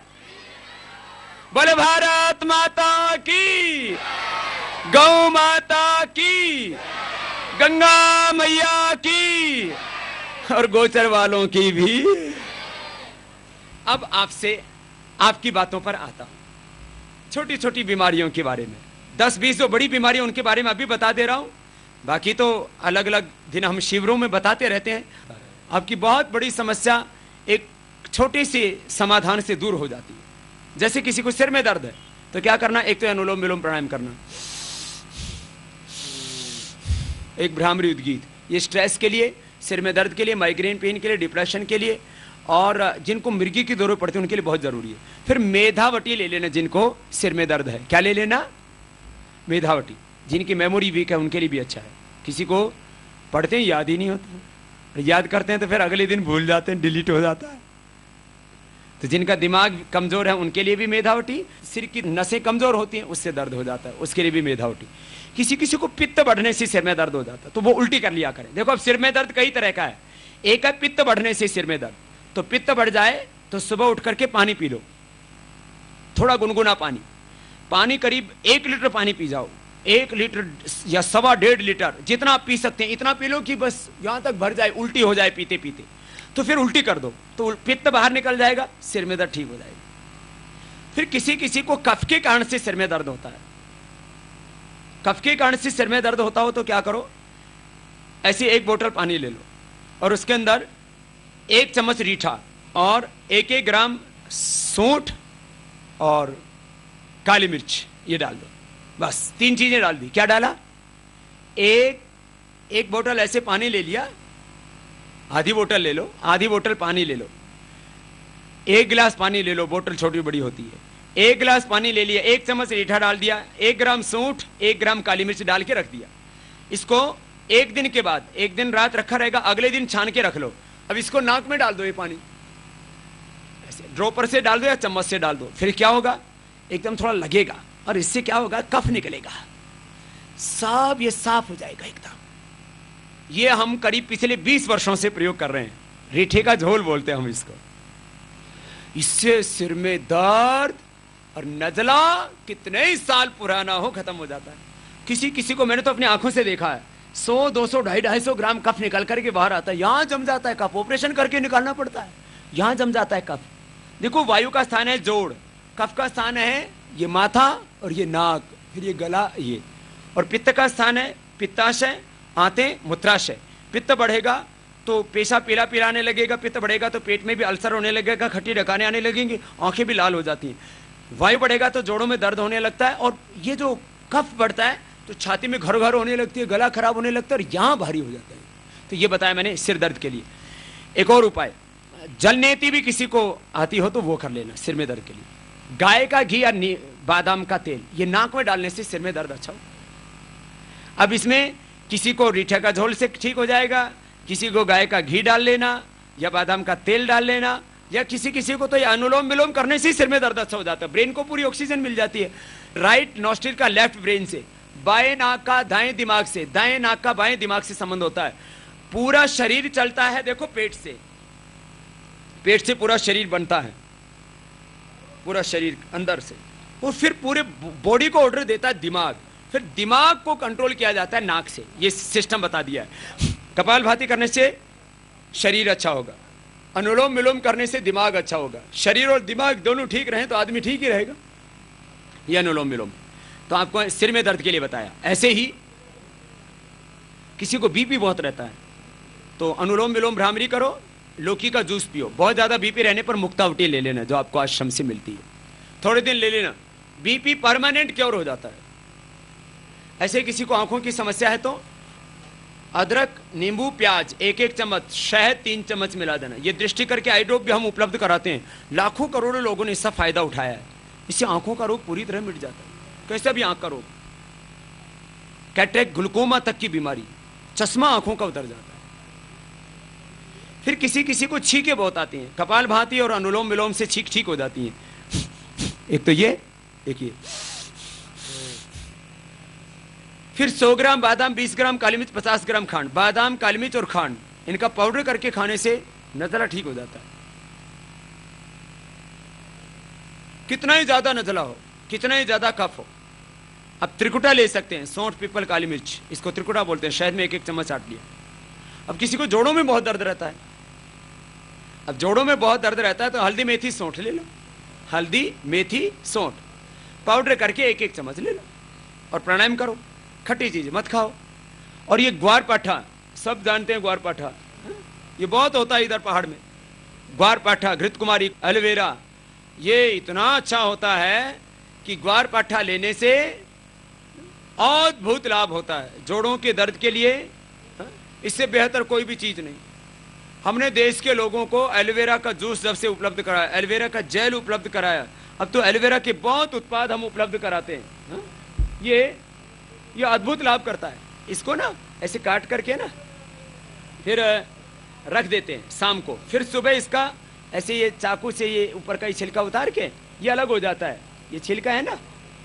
बोले भारत माता की, गौ माता की, गंगा मैया की, और गोचर वालों की भी। अब आपसे आपकी बातों पर आता हूं, छोटी छोटी बीमारियों के बारे में। 10-20 जो बड़ी बीमारियां उनके बारे में अभी बता दे रहा हूं, बाकी तो अलग अलग दिन हम शिविरों में बताते रहते हैं। आपकी बहुत बड़ी समस्या एक छोटे से समाधान से दूर हो जाती है। जैसे किसी को सिर में दर्द है तो क्या करना? एक तो अनुलोम विलोम प्राणायाम करना, एक भ्रामरी उद्गीत, ये स्ट्रेस के लिए, सिर में दर्द के लिए, माइग्रेन पेन के लिए, डिप्रेशन के लिए, और जिनको मिर्गी की जरूरत पड़ती है उनके लिए बहुत जरूरी है। फिर मेधावटी ले लेना, जिनको सिर में दर्द है। क्या ले लेना? मेधावटी। जिनकी मेमोरी वीक है उनके लिए भी अच्छा है। किसी को पढ़ते हैं याद ही नहीं होता, याद करते हैं तो फिर अगले दिन भूल जाते हैं, डिलीट हो जाता है। तो जिनका दिमाग कमजोर है उनके लिए भी मेधावटी। सिर की नसें कमजोर होती हैं, उससे दर्द हो जाता है, उसके लिए भी मेधावटी। किसी किसी को पित्त बढ़ने से सिर में दर्द हो जाता है तो वो उल्टी कर लिया करें। देखो, अब सिर में दर्द कई तरह का है। एक है पित्त बढ़ने से सिर में दर्द, तो पित्त बढ़ जाए तो सुबह उठ करके पानी पी लो, थोड़ा गुनगुना पानी। पानी करीब 1 लीटर पानी पी जाओ, 1 लीटर या 1.25 लीटर, जितना आप पी सकते हैं इतना पी लो कि बस यहां तक भर जाए, उल्टी हो जाए पीते पीते। तो फिर उल्टी कर दो तो पित्त बाहर निकल जाएगा, सिर में दर्द ठीक हो जाएगा। फिर किसी किसी को कफ के कारण से सिर में दर्द होता है। कफ के कारण से सिर में दर्द होता हो तो क्या करो, ऐसी 1 बोतल पानी ले लो और उसके अंदर 1 चम्मच रीठा और 1-1 ग्राम सूंठ और काली मिर्च ये डाल दो, बस 3 चीजें डाल दी। क्या डाला, एक बोतल ऐसे पानी ले लिया, आधी बोतल ले लो, आधी बोतल पानी ले लो, 1 गिलास पानी ले लो, बोतल छोटी बड़ी होती है, 1 गिलास पानी ले लिया, 1 चम्मच रीठा डाल दिया, 1 ग्राम सूंठ, 1 ग्राम काली मिर्च डाल के रख दिया। इसको 1 दिन के बाद, 1 दिन रात रखा रहेगा, अगले दिन छान के रख लो। अब इसको नाक में डाल दो, ये पानी ऐसे ड्रॉपर से डाल दो या चम्मच से डाल दो। फिर क्या होगा, एकदम थोड़ा लगेगा और इससे क्या होगा, कफ निकलेगा, सब ये साफ हो जाएगा एकदम। ये हम करीब पिछले 20 वर्षों से प्रयोग कर रहे हैं, रीठे का झोल बोलते हैं हम इसको। इससे सिर में दर्द और नजला कितने ही साल पुराना हो खत्म हो जाता है। किसी किसी को मैंने तो अपनी आंखों से देखा है, 100, 200, 250 ग्राम कफ निकल करके बाहर आता है, यहां जम जाता है कफ, ऑपरेशन करके निकालना पड़ता है, यहां जम जाता है कफ। देखो वायु का स्थान है जोड़, कफ का स्थान है ये माथा और ये नाक, फिर ये गला ये, और पित्त का स्थान है पित्ताशय, आंतें, मूत्राशय। पित्त बढ़ेगा तो पेशाब पीला पीला आने लगेगा, पित्त बढ़ेगा तो पेट में भी अल्सर होने लगेगा, खट्टी डकाने आने लगेंगे, आंखें भी लाल हो जाती हैं। वायु बढ़ेगा तो जोड़ों में दर्द होने लगता है, और ये जो कफ बढ़ता है तो छाती में घर घर होने लगती है, गला खराब होने लगता है और यहाँ भारी हो जाता है। तो ये बताया मैंने सिर दर्द के लिए। एक और उपाय, जलनेती भी किसी को आती हो तो वो कर लेना सिर में दर्द के लिए। गाय का घी या बादाम का तेल ये नाक में डालने से सिर में दर्द अच्छा हो। अब इसमें किसी को रीठे का झोल से ठीक हो जाएगा, किसी को गाय का घी डाल लेना या बादाम का तेल डाल लेना, या किसी किसी को तो ये अनुलोम विलोम करने से सिर में दर्द अच्छा हो जाता है। ब्रेन को पूरी ऑक्सीजन मिल जाती है, राइट नॉस्ट्रिल का लेफ्ट ब्रेन से, बाएं नाक का दाएं दिमाग से, दाएं नाक का बाएं दिमाग से संबंध होता है। पूरा शरीर चलता है, देखो पेट से पूरा शरीर बनता है, पूरा शरीर अंदर से, और फिर पूरे बॉडी को ऑर्डर देता है दिमाग, फिर दिमाग को कंट्रोल किया जाता है नाक से। ये सिस्टम बता दिया है। कपालभाति करने से शरीर अच्छा होगा, अनुलोम विलोम करने से दिमाग अच्छा होगा। शरीर और दिमाग दोनों ठीक रहे तो आदमी ठीक ही रहेगा। ये अनुलोम विलोम तो आपको सिर में दर्द के लिए बताया। ऐसे ही किसी को बीपी बहुत रहता है तो अनुलोम विलोम भ्रामरी करो, लौकी का जूस पियो। बहुत ज्यादा बीपी रहने पर मुक्तावटी ले लेना जो आपको आश्रम से मिलती है, थोड़े दिन ले लेना, बीपी परमानेंट क्योर हो जाता है। ऐसे किसी को आंखों की समस्या है तो अदरक, नींबू, प्याज 1-1 चम्मच, शहद 3 चम्मच मिला देना। ये दृष्टि करके आई ड्रॉप भी हम उपलब्ध कराते हैं। लाखों करोड़ों लोगों ने इसका फायदा उठाया है। इससे आंखों का रोग पूरी तरह मिट जाता है, कैसा भी आंख का रोग, कैटरेक्ट, ग्लूकोमा तक की बीमारी, चश्मा आंखों का उतर जाता है। फिर किसी किसी को छींकें बहुत आती हैं, कपालभाति और अनुलोम विलोम से छींक ठीक हो जाती हैं। एक तो ये, एक ये। फिर 100 ग्राम बादाम, 20 ग्राम काली मिर्च, 50 ग्राम खांड, बादाम, काली मिर्च और खांड इनका पाउडर करके खाने से नजला ठीक हो जाता है। कितना ही ज्यादा नजला हो, कितना ही ज्यादा कफ हो, अब त्रिकुटा ले सकते हैं, सौंठ, पीपल, काली मिर्च, इसको त्रिकुटा बोलते हैं। शहद में 1-1 चम्मच चाट लिया। अब किसी को जोड़ों में बहुत दर्द रहता है, अब जोड़ों में बहुत दर्द रहता है तो हल्दी, मेथी, सौंठ ले लो, हल्दी, मेथी, सौंठ पाउडर करके 1-1 चम्मच ले लो और प्राणायाम करो। खट्टी चीज मत खाओ। और ये ग्वार पाठा, सब जानते हैं ग्वार पाठा, ये बहुत होता है इधर पहाड़ में। ग्वार पाठा, घृत कुमारी, एलोवेरा, ये इतना अच्छा होता है कि ग्वार पाठा लेने से अद्भुत लाभ होता है जोड़ों के दर्द के लिए। इससे बेहतर कोई भी चीज नहीं। हमने देश के लोगों को एलोवेरा का जूस जब से उपलब्ध कराया, एलोवेरा का जेल उपलब्ध कराया, अब तो एलोवेरा के बहुत उत्पाद हम उपलब्ध कराते हैं। ये अद्भुत लाभ करता है। इसको ना ऐसे काट करके ना फिर रख देते हैं शाम को, फिर सुबह इसका ऐसे ये चाकू से ये ऊपर का छिलका उतार के ये अलग हो जाता है। ये छिलका है ना,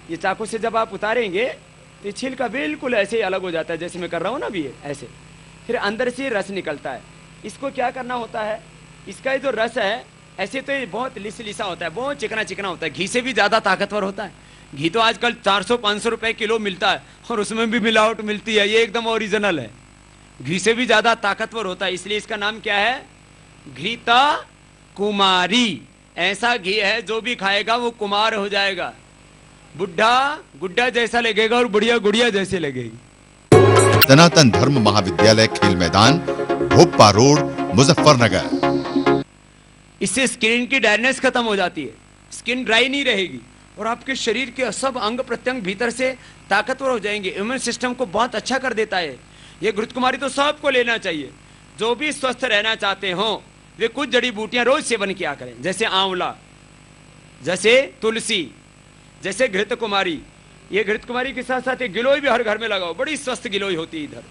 ये चाकू से जब आप उतारेंगे तो ये छिलका बिल्कुल ऐसे ही अलग हो जाता है, जैसे मैं कर रहा हूँ ना अभी ऐसे। फिर अंदर से रस निकलता है। इसको क्या करना होता है, इसका जो रस है ऐसे तो ये बहुत लिसा होता है, बहुत चिकना चिकना होता है, घी से भी ज़्यादा ताकतवर होता है। घी तो आजकल 400-500 रुपए किलो मिलता है और उसमें भी मिलावट मिलती है, ये एकदम ओरिजिनल है। घी से भी ज़्यादा ताकतवर होता है, इसलिए इसका नाम क्या है, घृता कुमारी, ऐसा घी है जो भी खाएगा वो कुमार हो जाएगा, बुढ़ा गुड्डा जैसा लगेगा और बुढ़िया गुड़िया जैसे लगेगी। सनातन धर्म महाविद्यालय, खेल मैदान, भोपा रोड, मुजफ्फरनगर। इससे स्किन की ड्राइनेस खत्म हो जाती है, स्किन ड्राई नहीं रहेगी और आपके शरीर के सब अंग प्रत्यंग भीतर से ताकतवर हो जाएंगे। इम्यून सिस्टम को बहुत अच्छा कर देता है ये घृत कुमारी। तो सबको लेना चाहिए, जो भी स्वस्थ रहना चाहते हो वे कुछ जड़ी बूटियां रोज सेवन किया करें, जैसे आंवला, जैसे तुलसी, जैसे घृत कुमारी। ये घृत कुमारी के साथ साथ एक गिलोय भी हर घर में लगाओ, बड़ी स्वस्थ गिलोय होती है इधर।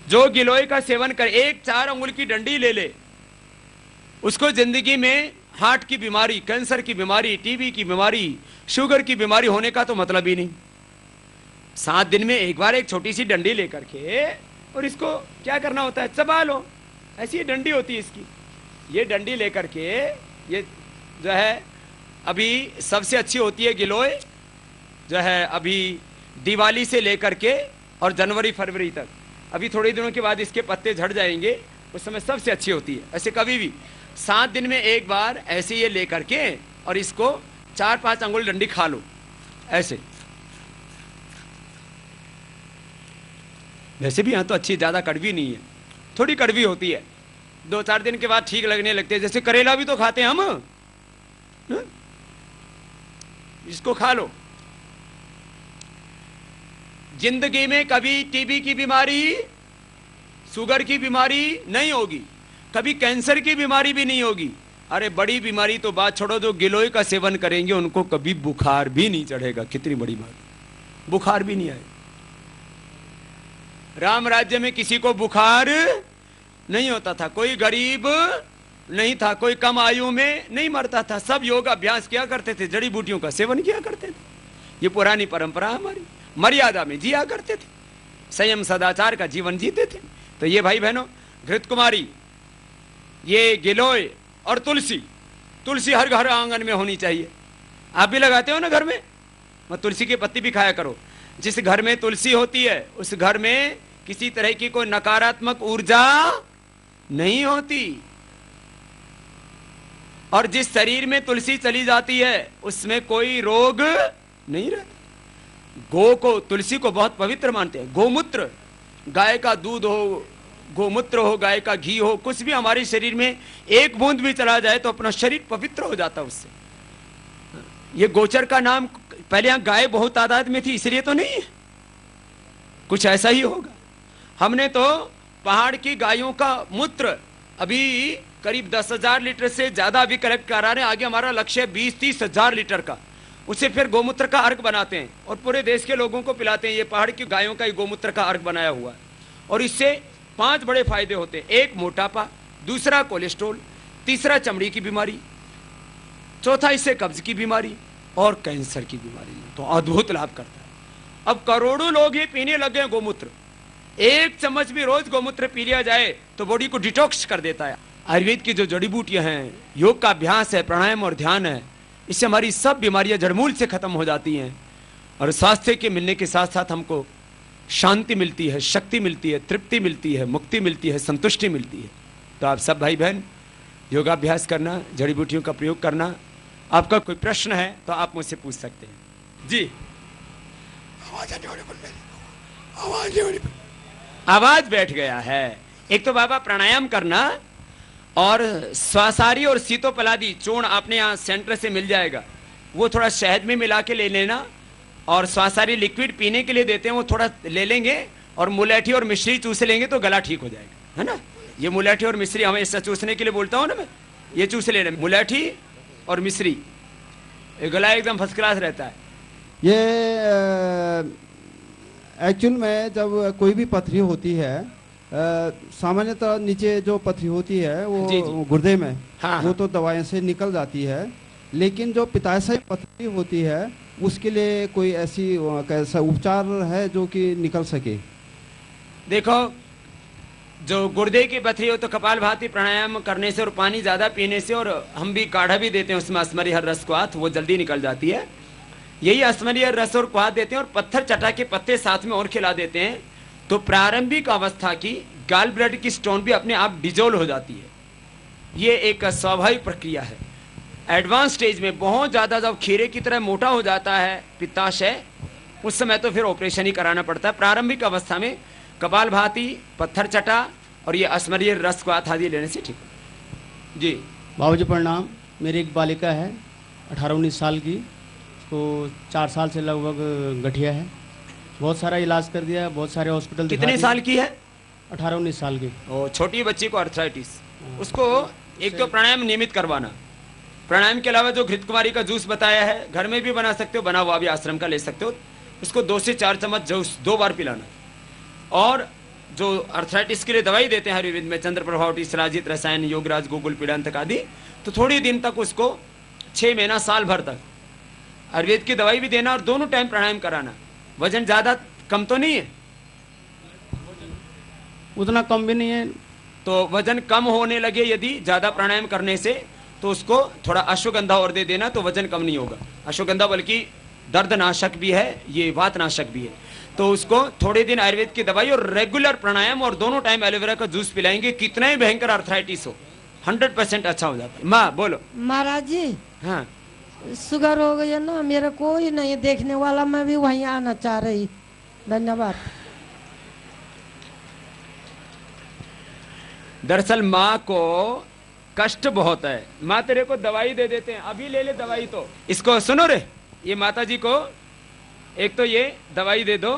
जो गिलोय का सेवन कर, एक 4 अंगुल की डंडी ले ले, उसको जिंदगी में हार्ट की बीमारी, कैंसर की बीमारी, टीबी की बीमारी, शुगर की बीमारी होने का तो मतलब ही नहीं। 7 दिन में एक बार एक छोटी सी डंडी लेकर के, और इसको क्या करना होता है, चबा लो, ऐसी डंडी होती है इसकी। ये डंडी लेकर के, ये जो है अभी सबसे अच्छी होती है गिलोय, जो है अभी दिवाली से लेकर के और जनवरी फरवरी तक। अभी थोड़े दिनों के बाद इसके पत्ते झड़ जाएंगे, उस समय सबसे अच्छी होती है। ऐसे कभी भी 7 दिन में एक बार ऐसे ये लेकर के और इसको 4-5 अंगुल डंडी खा लो ऐसे। वैसे भी यहाँ तो अच्छी, ज्यादा कड़वी नहीं है, थोड़ी कड़वी होती है, 2-4 दिन के बाद ठीक लगने लगते हैं। जैसे करेला भी तो खाते हैं हम, इसको खा लो। जिंदगी में कभी टीबी की बीमारी, शुगर की बीमारी नहीं होगी, कभी कैंसर की बीमारी भी नहीं होगी। अरे बड़ी बीमारी तो बात छोड़ो, जो गिलोय का सेवन करेंगे उनको कभी बुखार भी नहीं चढ़ेगा। कितनी बड़ी बात, बुखार भी नहीं आएगा। राम राज्य में किसी को बुखार नहीं होता था, कोई गरीब नहीं था, कोई कम आयु में नहीं मरता था। सब योग अभ्यास किया करते थे, जड़ी बूटियों का सेवन किया करते थे। ये पुरानी परंपरा हमारी, मर्यादा में जिया करते थे, संयम सदाचार का जीवन जीते थे। तो ये भाई बहनों, घृत कुमारी, ये गिलोय और तुलसी, तुलसी हर घर आंगन में होनी चाहिए। आप भी लगाते हो ना घर में, और तुलसी की पत्ती भी खाया करो। जिस घर में तुलसी होती है उस घर में किसी तरह की कोई नकारात्मक ऊर्जा नहीं होती, और जिस शरीर में तुलसी चली जाती है उसमें कोई रोग नहीं रहता। गो को, तुलसी को बहुत पवित्र मानते हैं। गोमूत्र, गाय का दूध हो, गोमूत्र हो, गाय का घी हो, कुछ भी हमारे शरीर में एक बूंद भी चला जाए तो अपना शरीर पवित्र हो जाता उससे। ये गोचर का नाम, पहले यहां गाय बहुत तादाद में थी इसलिए तो नहीं है, कुछ ऐसा ही होगा। हमने तो पहाड़ की गायों का मूत्र अभी करीब 10,000 लीटर से ज्यादा अभी कलेक्ट करा रहे हैं। आगे हमारा लक्ष्य 20-30 हजार लीटर का। उसे फिर गोमूत्र का अर्क बनाते हैं और पूरे देश के लोगों को पिलाते हैं। ये पहाड़ की गायों का ही गोमूत्र का अर्क बनाया हुआ है। और इससे 5 बड़े फायदे होते हैं। एक, मोटापा, दूसरा कोलेस्ट्रॉल, तीसरा चमड़ी की बीमारी, चौथा इससे कब्ज की बीमारी और कैंसर की बीमारी में तो अद्भुत लाभ करता है। अब करोड़ों लोग ये पीने लगे हैं गोमूत्र। 1 चम्मच भी रोज गोमूत्र पी लिया जाए तो बॉडी को डिटॉक्स कर देता है। आयुर्वेद की जो जड़ी बूटियां हैं, योग का अभ्यास है, प्राणायाम और ध्यान है, इससे हमारी सब बीमारियां जड़मूल से खत्म हो जाती हैं। और स्वास्थ्य के मिलने के साथ साथ हमको शांति मिलती है, शक्ति मिलती है, तृप्ति मिलती है, मुक्ति मिलती है, संतुष्टि मिलती है। तो आप सब भाई बहन योगाभ्यास करना, जड़ी बूटियों का प्रयोग करना। आपका कोई प्रश्न है तो आप मुझसे पूछ सकते हैं। जी, आवाज बैठ गया है। एक तो बाबा प्राणायाम करना, और स्वासारी और सीतोपलादी चूर्ण आपने यहाँ सेंटर से मिल जाएगा, वो थोड़ा शहद में मिला के ले लेना। और स्वासारी लिक्विड पीने के लिए देते हैं, वो थोड़ा ले लेंगे और मुलेठी और मिश्री चूस लेंगे तो गला ठीक हो जाएगा, है ना। ये मुलेठी और मिश्री हमेशा चूसने के लिए बोलता हूँ ना मैं, ये चूस लेना, मुलेठी और मिश्री, गला एकदम फर्स्ट क्लास रहता है। ये एक्चुअल में जब कोई भी पथरी होती है, सामान्यतः नीचे जो पथरी होती है वो जी, जी। गुर्दे में, हाँ, वो तो दवाएं से निकल जाती है। लेकिन जो पित्ताशय पथरी होती है उसके लिए कोई ऐसी कैसा उपचार है जो कि निकल सके? देखो, जो गुर्दे की पथरी हो तो कपालभाति प्राणायाम करने से और पानी ज्यादा पीने से, और हम भी काढ़ा भी देते हैं उसमें असमरी हर रस क्वाथ, वो जल्दी निकल जाती है। यही असमरी हर रस और क्वाथ देते हैं और पत्थर चटा के पत्ते साथ में और खिला देते हैं, तो प्रारंभिक अवस्था की गाल ब्लड की स्टोन भी अपने आप डिजोल्व हो जाती है। ये एक स्वाभाविक प्रक्रिया है। एडवांस स्टेज में बहुत ज़्यादा जब खीरे की तरह मोटा हो जाता है पित्ताशय, उस समय तो फिर ऑपरेशन ही कराना पड़ता है। प्रारंभिक अवस्था में कपालभाति, पत्थर चटा और ये अस्मरीय रस आदि लेने से ठीक है। जी बाबूजी प्रणाम। मेरी एक बालिका है 18-19 साल की, तो 4 साल से लगभग गठिया है। बहुत सारा इलाज कर दिया, बहुत सारे हॉस्पिटल। कितने साल की है? 18-19 साल की। ओ, छोटी बच्ची को अर्थराइटिस। उसको एक तो प्राणायाम नियमित करवाना। प्राणायाम के अलावा जो घृत कुमारी का जूस बताया है, घर में भी बना सकते हो, बना हुआ भी आश्रम का ले सकते हो। उसको 2 से 4 चम्मच जूस 2 बार पिलाना। और जो अर्थराइटिस के लिए दवाई देते हैं आयुर्वेद में, चंद्र प्रभावटी, शिलाजीत, रसायन, योगराज, गोकुल पीड़ांतक आदि, तो थोड़ी दिन तक उसको 6 महीना साल भर तक आयुर्वेद की दवाई भी देना और दोनों टाइम प्राणायाम कराना। वजन ज्यादा कम तो नहीं है? उतना कम भी नहीं है। तो वजन कम होने लगे यदि ज्यादा प्राणायाम करने से, तो उसको थोड़ा अश्वगंधा और दे देना, तो वजन कम नहीं होगा। अश्वगंधा बल्कि दर्दनाशक भी है, ये वातनाशक भी है। तो उसको थोड़े दिन आयुर्वेद की दवाई और रेगुलर प्राणायाम और दोनों टाइम एलोवेरा का जूस पिलाएंगे, कितना ही भयंकर अर्थराइटिस हो 100% अच्छा हो जाता है। माँ बोलो। महाराज जी, हाँ, शुगर हो गई है ना, मेरा कोई नहीं देखने वाला, मैं भी वहीं आना चाह रही। धन्यवाद। दरअसल माँ को कष्ट बहुत है। माँ तेरे को दवाई दे देते हैं, अभी ले ले दवाई। तो इसको सुनो रे, ये माता जी को एक तो ये दवाई दे दो,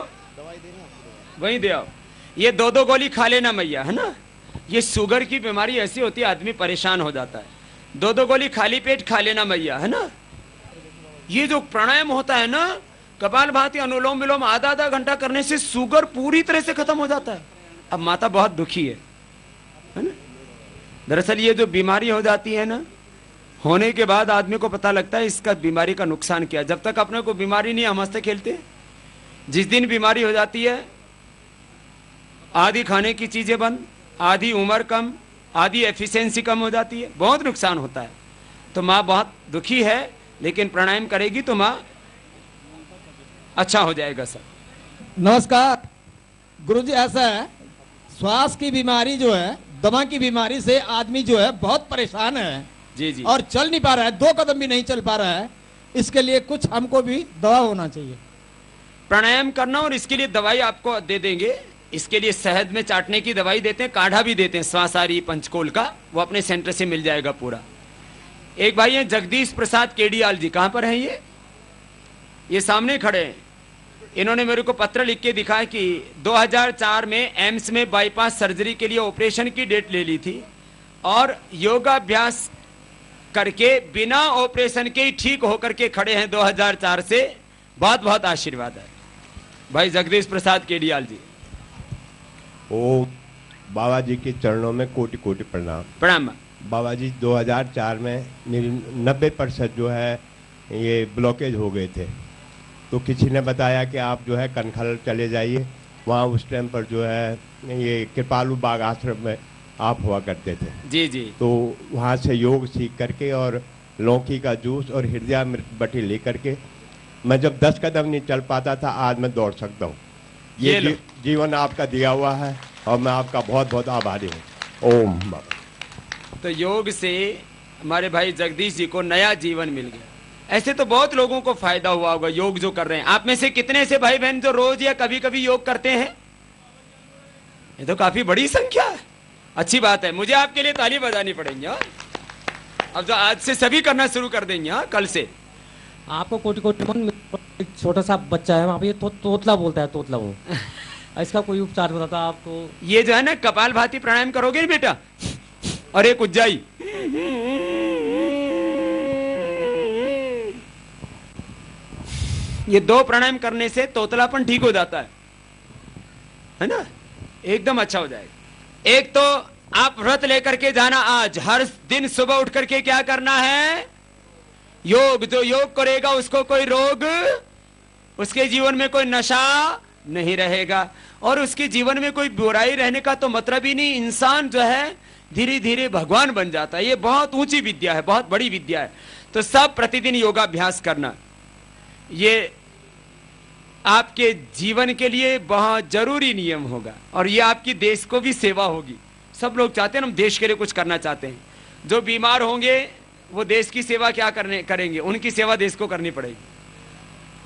वहीं दे आओ। ये 2-2 गोली खा लेना मैया, है ना। ये शुगर की बीमारी ऐसी होती है, आदमी परेशान हो जाता है। 2-2 गोली खाली पेट खा लेना मैया, है ना। ये जो प्राणायाम होता है ना, कपालभाति, अनुलोम विलोम, आधा घंटा करने से शुगर पूरी तरह से खत्म हो जाता है। अब माता बहुत दुखी है ना। दरअसल ये जो बीमारी हो जाती है ना, होने के बाद आदमी को पता लगता है इसका बीमारी का नुकसान क्या। जब तक अपने को बीमारी नहीं, हम हंसते खेलते। जिस दिन बीमारी हो जाती है, आधी खाने की चीजें बंद, आधी उम्र कम, आधी एफिशिएंसी कम हो जाती है, बहुत नुकसान होता है। तो माँ बहुत दुखी है, लेकिन प्राणायाम करेगी तो माँ अच्छा हो जाएगा सब। नमस्कार गुरुजी। ऐसा है, श्वास की बीमारी जो है, दमा की बीमारी से आदमी जो है बहुत परेशान है। जी जी। और चल नहीं पा रहा है, 2 कदम भी नहीं चल पा रहा है। इसके लिए कुछ हमको भी दवा होना चाहिए। प्राणायाम करना, और इसके लिए दवाई आपको दे देंगे। इसके लिए शहद में चाटने की दवाई देते हैं, काढ़ा भी देते हैं श्वासारी पंचकोल का, वो अपने सेंटर से मिल जाएगा पूरा। एक भाई हैं जगदीश प्रसाद केडियाल जी, कहां पर हैं ये सामने खड़े हैं। इन्होंने मेरे को पत्र लिख के दिखा कि 2004 में एम्स में बाईपास सर्जरी के लिए ऑपरेशन की डेट ले ली थी, और योगाभ्यास करके बिना ऑपरेशन के ही ठीक होकर के खड़े हैं 2004 से। बहुत बहुत आशीर्वाद है भाई जगदीश प्रसाद केडियाल जी। ओम बाबा जी के चरणों में कोटि कोटि प्रणाम। प्रणाम। बाबा जी 2004 में मेरी 90% जो है ये ब्लॉकेज हो गए थे, तो किसी ने बताया कि आप जो है कनखल चले जाइए, वहाँ उस टाइम पर जो है ये कृपालु बाग आश्रम में आप हुआ करते थे। जी जी। तो वहाँ से योग सीख करके और लौकी का जूस और हृदयामृत ले करके मैं जब 10 कदम नहीं चल पाता था, आज मैं दौड़ सकता हूँ। ये जीवन आपका दिया हुआ है और मैं आपका बहुत बहुत आभारी हूँ। ओम बाबा। तो योग से हमारे भाई जगदीश जी को नया जीवन मिल गया। ऐसे तो बहुत लोगों को फायदा हुआ होगा योग जो कर रहे हैं। आप में से कितने से भाई बहन जो रोज या कभी कभी योग करते हैं? ये तो काफी बड़ी संख्या है। अच्छी बात है, मुझे आपके लिए ताली बजानी पड़ेंगी। अब जो आज से सभी करना शुरू कर देंगे। कल से आपको कोटि कोटि नमन। एक छोटा सा बच्चा है वहाँ पे, तोतला बोलता है, तोतला वो। इसका कोई उपचार बताता आपको? ये जो है ना, कपालभाति प्राणायाम करोगे ना बेटा, और एक उज्जाई, ये 2 प्राणायाम करने से तोतलापन ठीक हो जाता है ना, एकदम अच्छा हो जाएगा। एक तो आप व्रत लेकर के जाना, आज हर दिन सुबह उठ करके क्या करना है? योग। जो योग करेगा उसको कोई रोग, उसके जीवन में कोई नशा नहीं रहेगा, और उसके जीवन में कोई बुराई रहने का तो मतलब ही नहीं। इंसान जो है धीरे धीरे भगवान बन जाता है। ये बहुत ऊंची विद्या है, बहुत बड़ी विद्या है। तो सब प्रतिदिन योगाभ्यास करना, ये आपके जीवन के लिए बहुत जरूरी नियम होगा, और ये आपकी देश को भी सेवा होगी। सब लोग चाहते हैं ना, हम देश के लिए कुछ करना चाहते हैं। जो बीमार होंगे वो देश की सेवा क्या करेंगे, उनकी सेवा देश को करनी पड़ेगी।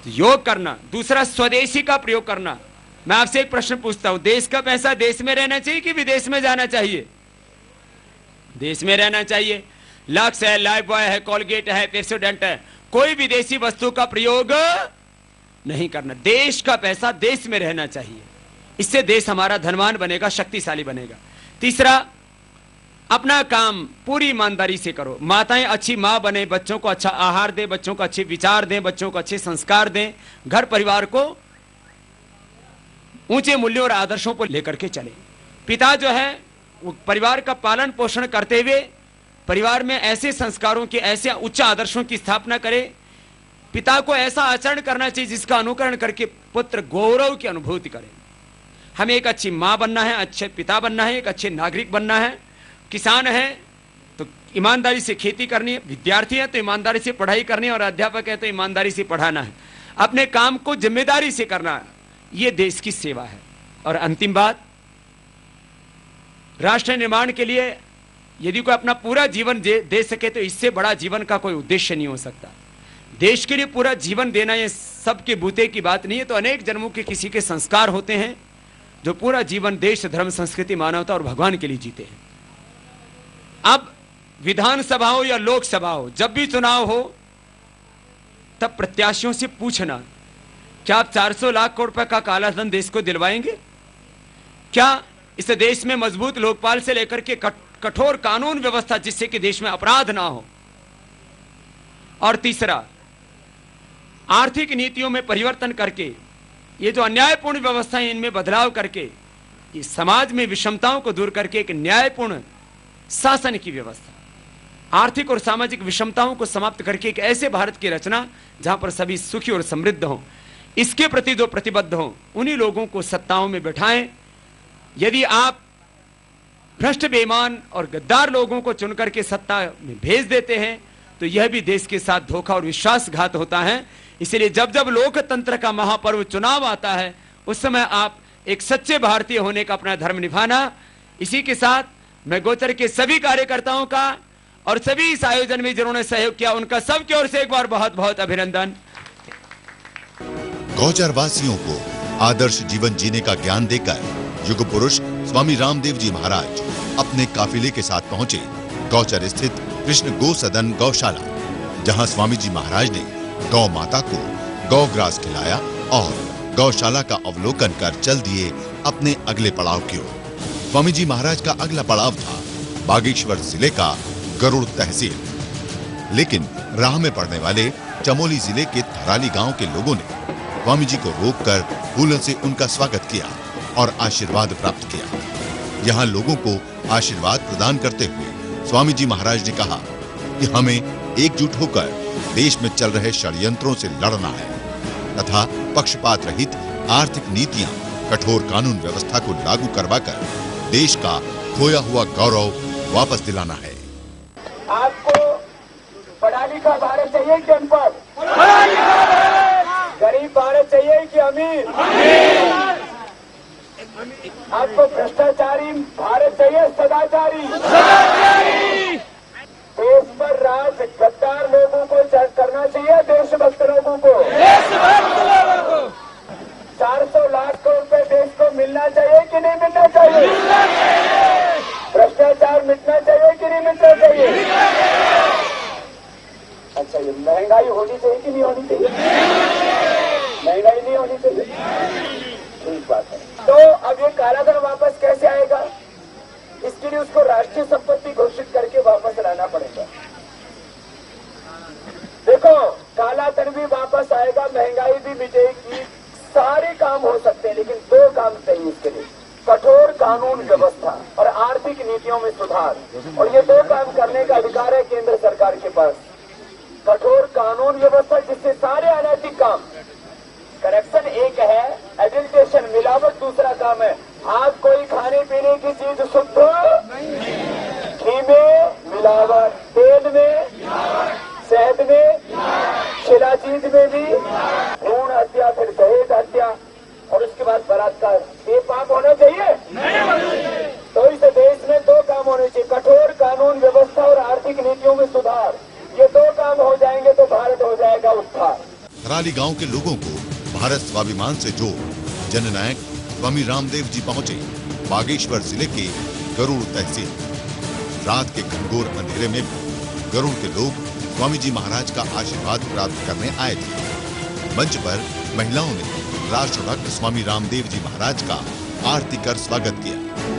तो योग करना, दूसरा स्वदेशी का प्रयोग करना। मैं आपसे एक प्रश्न पूछता हूं, देश का पैसा देश में रहना चाहिए कि विदेश में जाना चाहिए? देश में रहना चाहिए। लक्स है, लाइफ बॉय है, कोलगेट है, पेप्सोडेंट है, कोई विदेशी वस्तु का प्रयोग नहीं करना। देश का पैसा देश में रहना चाहिए, इससे देश हमारा धनवान बनेगा, शक्तिशाली बनेगा। तीसरा, अपना काम पूरी ईमानदारी से करो। माताएं अच्छी माँ बने, बच्चों को अच्छा आहार दें, बच्चों को अच्छे विचार दें, बच्चों को अच्छे संस्कार दें, घर परिवार को ऊंचे मूल्यों और आदर्शों को लेकर के चले। पिता जो है वो परिवार का पालन पोषण करते हुए परिवार में ऐसे संस्कारों के, ऐसे उच्च आदर्शों की स्थापना करे। पिता को ऐसा आचरण करना चाहिए जिसका अनुकरण करके पुत्र गौरव की अनुभूति करे। हमें एक अच्छी माँ बनना है, अच्छे पिता बनना है, एक अच्छे नागरिक बनना है। किसान है तो ईमानदारी से खेती करनी है, विद्यार्थी है तो ईमानदारी से पढ़ाई करनी है, और अध्यापक है तो ईमानदारी से पढ़ाना है। अपने काम को जिम्मेदारी से करना है, ये देश की सेवा है। और अंतिम बात, राष्ट्र निर्माण के लिए यदि कोई अपना पूरा जीवन दे सके तो इससे बड़ा जीवन का कोई उद्देश्य नहीं हो सकता। देश के लिए पूरा जीवन देना ये सबके बूते की बात नहीं है। तो अनेक जन्मों के किसी के संस्कार होते हैं जो पूरा जीवन देश, धर्म, संस्कृति, मानवता और भगवान के लिए जीते हैं। अब विधानसभा हो या लोकसभा हो, जब भी चुनाव हो तब प्रत्याशियों से पूछना, क्या आप 400 लाख करोड़ रुपए का काला धन देश को दिलवाएंगे? क्या इस देश में मजबूत लोकपाल से लेकर के कठोर कानून व्यवस्था जिससे कि देश में अपराध ना हो? और तीसरा, आर्थिक नीतियों में परिवर्तन करके ये जो अन्यायपूर्ण व्यवस्थाएं, इनमें बदलाव करके इस समाज में विषमताओं को दूर करके एक न्यायपूर्ण शासन की व्यवस्था, आर्थिक और सामाजिक विषमताओं को समाप्त करके एक ऐसे भारत की रचना जहां पर सभी सुखी और समृद्ध हों, इसके प्रति जो प्रतिबद्ध हों, उन्हीं लोगों को सत्ताओं में बैठाएं। यदि आप भ्रष्ट, बेईमान और गद्दार लोगों को चुनकर के सत्ता में भेज देते हैं तो यह भी देश के साथ धोखा और विश्वासघात होता है। इसलिए जब जब लोकतंत्र का महापर्व चुनाव आता है उस समय आप एक सच्चे भारतीय होने का अपना धर्म निभाना। इसी के साथ मैं गोचर के सभी कार्यकर्ताओं का और सभी इस आयोजन में जिन्होंने सहयोग किया उनका सबकी ओर से एक बार बहुत बहुत अभिनंदन। गौचर वासियों को आदर्श जीवन जीने का ज्ञान देकर युग पुरुष स्वामी रामदेव जी महाराज अपने काफिले के साथ पहुंचे गौचर स्थित कृष्ण गो सदन गौशाला, जहां स्वामी जी महाराज ने गौ माता को गौग्रास खिलाया और गौशाला का अवलोकन कर चल दिए अपने अगले पड़ाव की ओर। स्वामी जी महाराज का अगला पड़ाव था बागेश्वर जिले का गरुड़ तहसील, लेकिन राह में पड़ने वाले चमोली जिले के थराली गांव के लोगों ने स्वामी जी को रोककर फूलों से उनका स्वागत किया और आशीर्वाद प्राप्त किया। यहाँ लोगों को आशीर्वाद प्रदान करते हुए स्वामी जी महाराज ने कहा कि हमें एकजुट होकर देश में चल रहे षड्यंत्रों से लड़ना है तथा पक्षपात रहित आर्थिक नीतियां, कठोर कानून व्यवस्था को लागू करवाकर देश का खोया हुआ गौरव वापस दिलाना है। आपको पढ़ा लिखा भारत चाहिए कि अनपढ़? गरीब भारत चाहिए कि अमीर? आपको भ्रष्टाचारी भारत चाहिए सदाचारी? देश पर राज गद्दार लोगों को करना चाहिए, देशभक्त लोगों को? 400 लाख करोड़ रुपए देश को मिलना चाहिए कि नहीं मिलना चाहिए? भ्रष्टाचार मिटना चाहिए कि नहीं मिटना चाहिए? अच्छा, ये महंगाई होनी चाहिए कि नहीं होनी चाहिए? महंगाई नहीं होनी चाहिए, ठीक बात है। तो अब ये काला धन वापस कैसे आएगा? इसके लिए उसको राष्ट्रीय संपत्ति घोषित करके वापस लाना पड़ेगा। देखो, काला धन भी वापस आएगा, महंगाई भी मिटेगी, सारे काम हो सकते हैं, लेकिन दो काम चाहिए इसके लिए, कठोर कानून व्यवस्था और आर्थिक नीतियों में सुधार। और ये दो काम करने का अधिकार है केंद्र सरकार के पास। कठोर कानून व्यवस्था जिससे सारे अनैतिक काम, करप्शन एक है, एडल्ट्रेशन मिलावट दूसरा काम है। आज कोई खाने पीने की चीज शुद्ध घी में मिलावट, तेल में, शहद में, शिलाजीत में भी, भ्रूण हत्या, फिर दहेज हत्या और उसके बाद बलात्कार, ये पाप होना चाहिए? तो इस देश में दो काम होने चाहिए, कठोर कानून व्यवस्था और आर्थिक नीतियों में सुधार। ये दो काम हो जाएंगे तो भारत हो जाएगा उत्थान। हराली गांव के लोगों को भारत स्वाभिमान से जोड़ जननायक स्वामी रामदेव जी पहुंचे बागेश्वर जिले के गरुड़ तहसील। रात के घनघोर अंधेरे में गरुड़ के लोग स्वामी जी महाराज का आशीर्वाद प्राप्त करने आए थे। मंच पर महिलाओं ने राष्ट्रभक्त स्वामी रामदेव जी महाराज का आरती कर स्वागत किया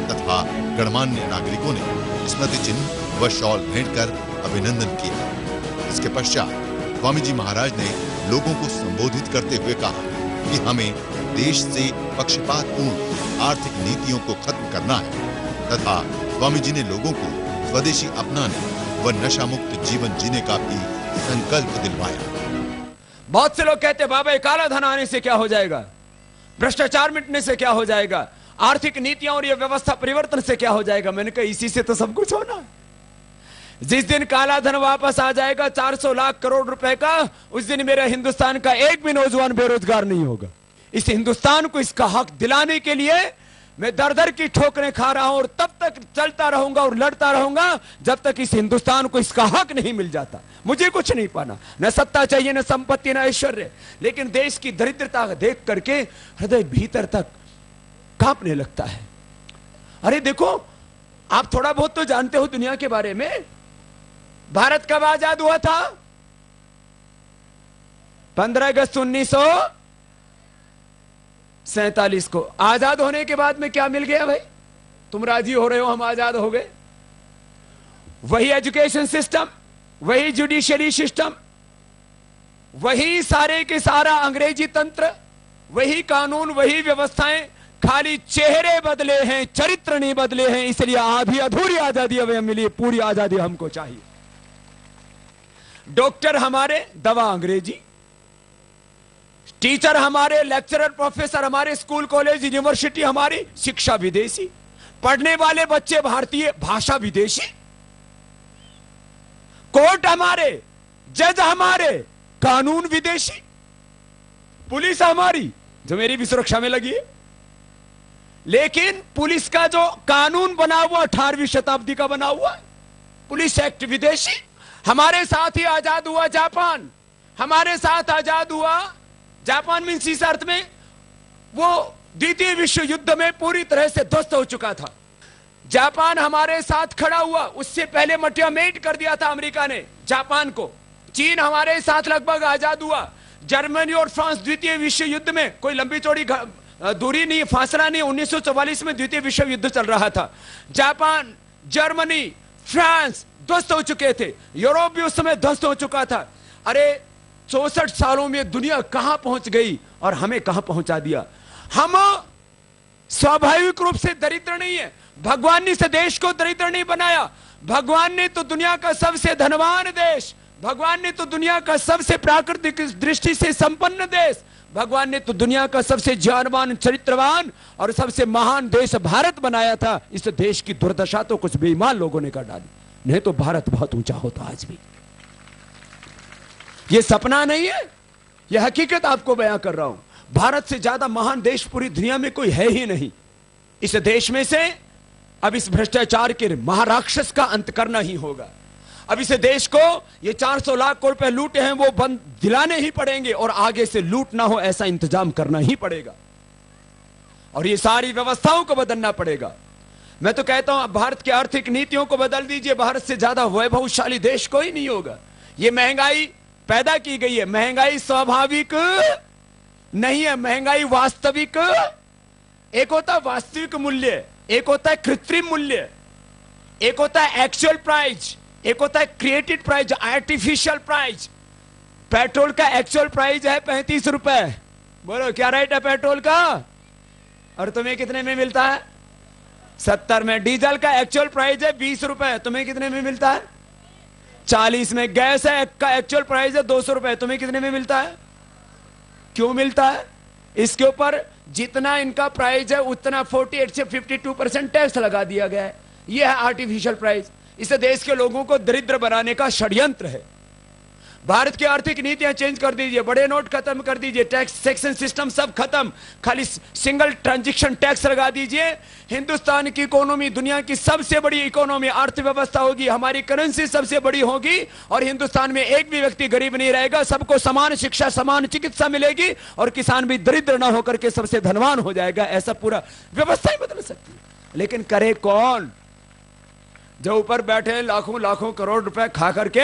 तथा गणमान्य नागरिकों ने स्मृति चिन्ह व शॉल भेंट कर अभिनंदन किया। इसके पश्चात स्वामी जी महाराज ने लोगों को संबोधित करते हुए कहा कि हमें देश से पक्षपातपूर्ण आर्थिक नीतियों को खत्म करना है तथा स्वामी जी ने लोगों को स्वदेशी अपनाने व नशा मुक्त जीवन जीने का भी संकल्प दिलवाया। बहुत से लोग कहते बाबा काला धन आने से क्या हो जाएगा, भ्रष्टाचार मिटने से क्या हो जाएगा, आर्थिक नीतियां और ये व्यवस्था परिवर्तन से क्या हो जाएगा। मैंने कहा इसी से तो सब कुछ होना। जिस दिन काला धन वापस आ जाएगा 400 लाख करोड़ रुपए का, उस दिन मेरे हिंदुस्तान का एक भी नौजवान बेरोजगार नहीं होगा। इस हिंदुस्तान को इसका हक दिलाने के लिए मैं दर दर की ठोकरें खा रहा हूं और तब तक चलता रहूंगा और लड़ता रहूंगा जब तक इस हिंदुस्तान को इसका हक नहीं मिल जाता। मुझे कुछ नहीं पाना, न सत्ता चाहिए, न संपत्ति, न ऐश्वर्य, लेकिन देश की दरिद्रता देख करके हृदय भीतर तक कांपने लगता है। अरे देखो, आप थोड़ा बहुत तो जानते हो दुनिया के बारे में। भारत कब आजाद हुआ था? 15 अगस्त 1947 को। आजाद होने के बाद में क्या मिल गया भाई? तुम राजी हो रहे हो हम आजाद हो गए। वही एजुकेशन सिस्टम, वही जुडिशियरी सिस्टम, वही सारे के सारा अंग्रेजी तंत्र, वही कानून, वही व्यवस्थाएं, खाली चेहरे बदले हैं, चरित्र नहीं बदले हैं। इसलिए आधी अधूरी आजादी हमें मिली, पूरी आजादी हमको चाहिए। डॉक्टर हमारे, दवा अंग्रेजी, टीचर हमारे, लेक्चरर प्रोफेसर हमारे, स्कूल कॉलेज यूनिवर्सिटी हमारी, शिक्षा विदेशी, पढ़ने वाले बच्चे भारतीय, भाषा विदेशी, कोर्ट हमारे, जज हमारे, कानून विदेशी, पुलिस हमारी जो मेरी भी सुरक्षा में लगी है। लेकिन पुलिस का जो कानून बना हुआ 18वीं शताब्दी का बना हुआ, पुलिस एक्ट विदेशी। हमारे साथ ही आजाद हुआ जापान, हमारे साथ आजाद हुआ जापान। मीन्स इस अर्थ में वो द्वितीय विश्व युद्ध में पूरी तरह से ध्वस्त हो चुका था। जापान हमारे साथ खड़ा हुआ, उससे पहले मटियामेट कर दिया था अमेरिका ने जापान को। चीन हमारे साथ लगभग आजाद हुआ। जर्मनी और फ्रांस द्वितीय विश्व युद्ध में, कोई लंबी चौड़ी दूरी नहीं, फासला नहीं, 1944 में द्वितीय विश्व युद्ध चल रहा था। जापान, जर्मनी, फ्रांस ध्वस्त हो चुके थे। यूरोप भी उस समय ध्वस्त हो चुका था। अरे 64 सालों में दुनिया कहां पहुंच गई और हमें कहां पहुंचा दिया। हम स्वाभाविक रूप से दरिद्र नहीं है, भगवान ने इस देश को दरिद्र नहीं बनाया। भगवान ने तो दुनिया का सबसे धनवान देश, भगवान ने तो दुनिया का सबसे प्राकृतिक दृष्टि से संपन्न देश, भगवान ने तो दुनिया का सबसे ज्ञानवान, चरित्रवान और सबसे महान देश भारत बनाया था। इस देश की दुर्दशा तो कुछ बेईमान लोगों ने कर डाली, नहीं तो भारत बहुत ऊंचा होता आज भी। यह सपना नहीं है, यह हकीकत आपको बयां कर रहा हूं। भारत से ज्यादा महान देश पूरी दुनिया में कोई है ही नहीं। इस देश में से अब इस भ्रष्टाचार के महाराक्षस का अंत करना ही होगा। अब इस देश को ये 400 लाख करोड़ रुपए लूटे हैं वो बंद दिलाने ही पड़ेंगे और आगे से लूट ना हो ऐसा इंतजाम करना ही पड़ेगा और ये सारी व्यवस्थाओं को बदलना पड़ेगा। मैं तो कहता हूं भारत की आर्थिक नीतियों को बदल दीजिए, भारत से ज्यादा वैभवशाली देश कोई नहीं होगा। ये महंगाई पैदा की गई है, महंगाई स्वाभाविक नहीं है, महंगाई वास्तविक। एक होता है वास्तविक मूल्य, एक होता है कृत्रिम मूल्य, एक होता है एक्चुअल प्राइस, एक होता है created price, artificial price. Petrol का एक्चुअल प्राइस है 35 रुपए, बोलो क्या रेट है पेट्रोल का? और तुम्हें कितने में मिलता है? 70 में। डीजल का एक्चुअल प्राइस है 20 रुपए, तुम्हें कितने में मिलता है? 40 में। गैस है का एक्चुअल प्राइस है 200 रुपए, तुम्हें कितने में मिलता है? क्यों मिलता है? इसके ऊपर जितना इनका प्राइस है उतना 48 से 52% टैक्स लगा दिया गया है। यह है आर्टिफिशियल प्राइस। इस देश के लोगों को दरिद्र बनाने का षड्यंत्र है। भारत की आर्थिक नीतियां चेंज कर दीजिए, बड़े नोट खत्म कर दीजिए, टैक्स सेक्शन सिस्टम सब खत्म, खाली सिंगल ट्रांजैक्शन टैक्स लगा दीजिए। हिंदुस्तान की इकोनॉमी दुनिया की सबसे बड़ी इकोनॉमी अर्थव्यवस्था होगी, हमारी करेंसी सबसे बड़ी होगी और हिंदुस्तान में एक भी व्यक्ति गरीब नहीं रहेगा, सबको समान शिक्षा समान चिकित्सा मिलेगी और किसान भी दरिद्र ना होकर के सबसे धनवान हो जाएगा। ऐसा पूरा व्यवस्था ही बदल सकती है, लेकिन करे कौन? जो ऊपर बैठे लाखों लाखों करोड़ रुपए खा करके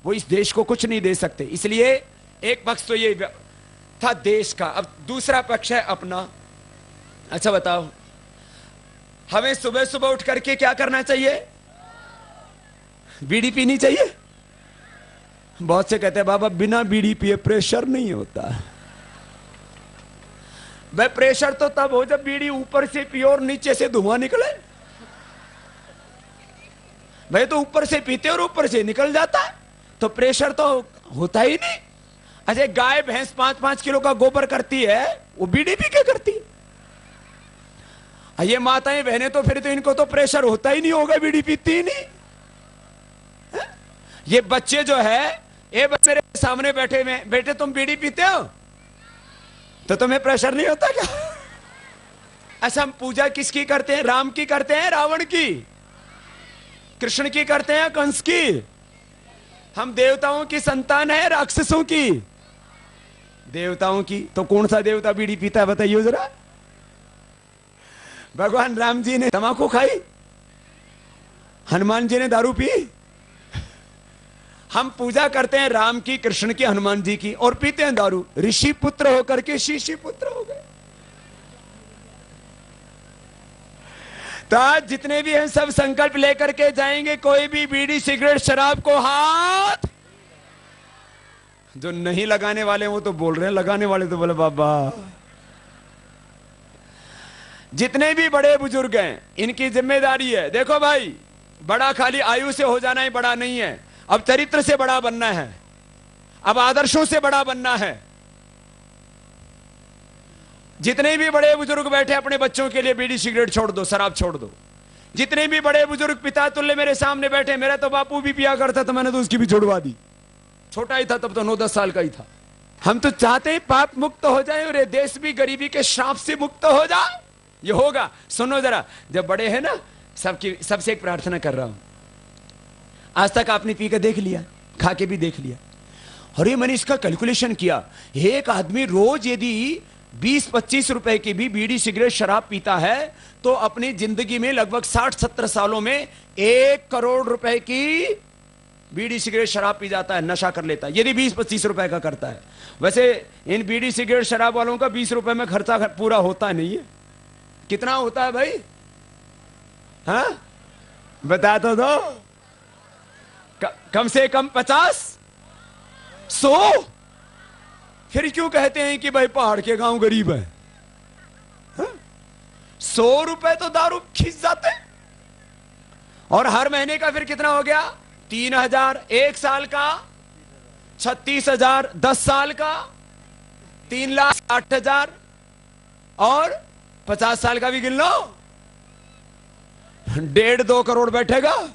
वो इस देश को कुछ नहीं दे सकते। इसलिए एक पक्ष तो ये था देश का, अब दूसरा पक्ष है अपना। अच्छा बताओ, हमें सुबह सुबह उठ करके क्या करना चाहिए? बीड़ी पीनी चाहिए। बहुत से कहते हैं बाबा बिना बीड़ी पिए प्रेशर नहीं होता। भाई प्रेशर तो तब हो जब बीड़ी ऊपर से पियो और नीचे से धुआं निकले। भाई तो ऊपर से पीते और ऊपर से निकल जाता है, तो प्रेशर तो होता ही नहीं। अच्छा, गाय भैंस 5-5 किलो का गोबर करती है, वो बीड़ी पी के करती है। ये माताएं बहनें तो फिर तो इनको तो प्रेशर होता ही नहीं होगा, बीड़ी पीती ही नहीं है? ये बच्चे जो है, ये मेरे सामने बैठे में, बेटे तुम बीड़ी पीते हो तो तुम्हें प्रेशर नहीं होता क्या? अच्छा, हम पूजा किसकी करते हैं? राम की करते हैं, रावण की? कृष्ण की करते हैं, कंस की? हम देवताओं की संतान है, राक्षसों की? देवताओं की। तो कौन सा देवता बीड़ी पीता है बताइए जरा? भगवान राम जी ने तंबाकू खाई, हनुमान जी ने दारू पी। हम पूजा करते हैं राम की, कृष्ण की, हनुमान जी की, और पीते हैं दारू। ऋषि पुत्र होकर के शीशी पुत्र हो गए। तो आज जितने भी हैं सब संकल्प लेकर के जाएंगे, कोई भी बीड़ी सिगरेट शराब को हाथ। जो नहीं लगाने वाले वो तो बोल रहे हैं, लगाने वाले तो बोले बाबा। जितने भी बड़े बुजुर्ग हैं इनकी जिम्मेदारी है। देखो भाई, बड़ा खाली आयु से हो जाना ही बड़ा नहीं है, अब चरित्र से बड़ा बनना है, अब आदर्शों से बड़ा बनना है। जितने भी बड़े बुजुर्ग बैठे अपने बच्चों के लिए बीड़ी सिगरेट छोड़ दो, शराब छोड़ दो। जितने भी बड़े बुजुर्ग पिता तुल्य मेरे सामने बैठे, मेरा तो बापू भी पिया करता था, मैंने तो उसकी भी छुड़वा दी। छोटा ही था तब तो, 9-10 साल का ही था। हम तो चाहते हैं पाप मुक्त हो जाए और ये देश भी गरीबी के श्राप से मुक्त हो जाए। ये होगा। सुनो जरा, जब बड़े हैं ना, सबसे एक प्रार्थना कर रहा हूं। आज तक आपने पी के देख लिया, खा के भी देख लिया। अरे मैंने इसका कैलकुलेशन किया, एक आदमी रोज यदि 20-25 रुपए की भी बीड़ी सिगरेट शराब पीता है तो अपनी जिंदगी में लगभग 60-70 सालों में 1 करोड़ रुपए की बीड़ी सिगरेट शराब पी जाता है, नशा कर लेता है, यदि 20-25 रुपए का करता है। वैसे इन बीड़ी सिगरेट शराब वालों का 20 रुपए में खर्चा पूरा होता नहीं है। कितना होता है भाई? हाँ बता तो दो। कम से कम 50-100। फिर क्यों कहते हैं कि भाई पहाड़ के गांव गरीब है? 100 रुपए तो दारू खींच जाते हैं। और हर महीने का फिर कितना हो गया? 3,000। 1 साल का 36,000, 10 साल का 3,60,000 और 50 साल का भी गिन लो, 1.5-2 करोड़ बैठेगा।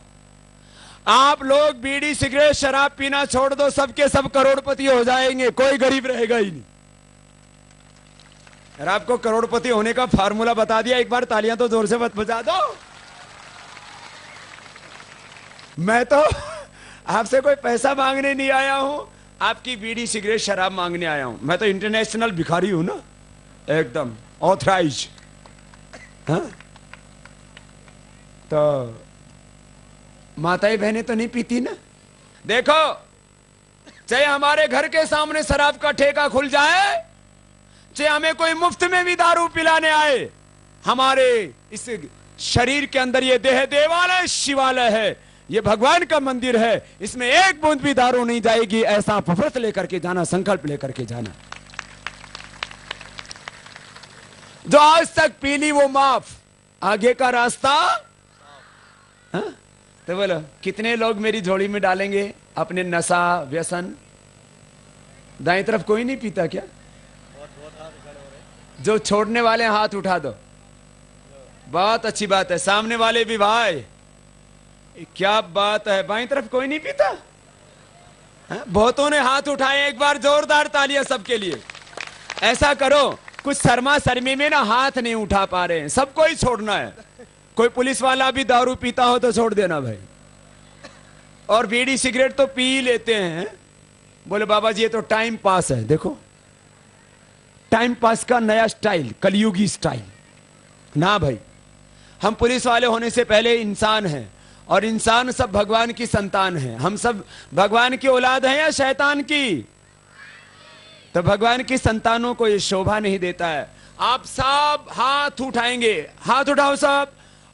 आप लोग बीड़ी सिगरेट शराब पीना छोड़ दो, सबके सब करोड़पति हो जाएंगे, कोई गरीब रहेगा ही नहीं। और आपको करोड़पति होने का फार्मूला बता दिया, एक बार तालियां तो जोर से मत बजा दो। मैं तो आपसे कोई पैसा मांगने नहीं आया हूं, आपकी बीड़ी सिगरेट शराब मांगने आया हूं। मैं तो इंटरनेशनल भिखारी हूं ना, एकदम ऑथराइज। हाँ? तो माताएं बहनें तो नहीं पीती ना। देखो, चाहे हमारे घर के सामने शराब का ठेका खुल जाए, चाहे हमें कोई मुफ्त में भी दारू पिलाने आए, हमारे इस शरीर के अंदर ये देह देवालय शिवालय है, ये भगवान का मंदिर है, इसमें एक बूंद भी दारू नहीं जाएगी। ऐसा व्रत लेकर के जाना, संकल्प लेकर के जाना। जो आज तक पी ली वो माफ, आगे का रास्ता। हाँ? तो बोलो, कितने लोग मेरी झोली में डालेंगे अपने नशा व्यसन? दाईं तरफ कोई नहीं पीता क्या? जो छोड़ने वाले हाथ उठा दो। बहुत अच्छी बात है। सामने वाले भी भाई, क्या बात है, बाईं तरफ कोई नहीं पीता? बहुतों ने हाथ उठाए, एक बार जोरदार तालियां सबके लिए। ऐसा करो, कुछ शर्मा शर्मी में ना हाथ नहीं उठा पा रहे हैं, सबको ही छोड़ना है। कोई पुलिस वाला भी दारू पीता हो तो छोड़ देना भाई, और बीड़ी सिगरेट तो पी ही लेते हैं। बोले बाबा जी ये तो टाइम पास है। देखो टाइम पास का नया स्टाइल, कलयुगी स्टाइल ना भाई। हम पुलिस वाले होने से पहले इंसान हैं, और इंसान सब भगवान की संतान हैं। हम सब भगवान की औलाद हैं या शैतान की? तो भगवान की संतानों को ये शोभा नहीं देता है। आप सब हाथ उठाएंगे, हाथ उठाओ सब।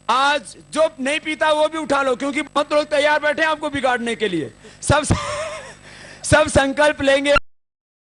आज जो नहीं पीता वो भी उठा लो, क्योंकि बहुत लोग तैयार बैठे हैं आपको बिगाड़ने के लिए। सब संकल्प लेंगे।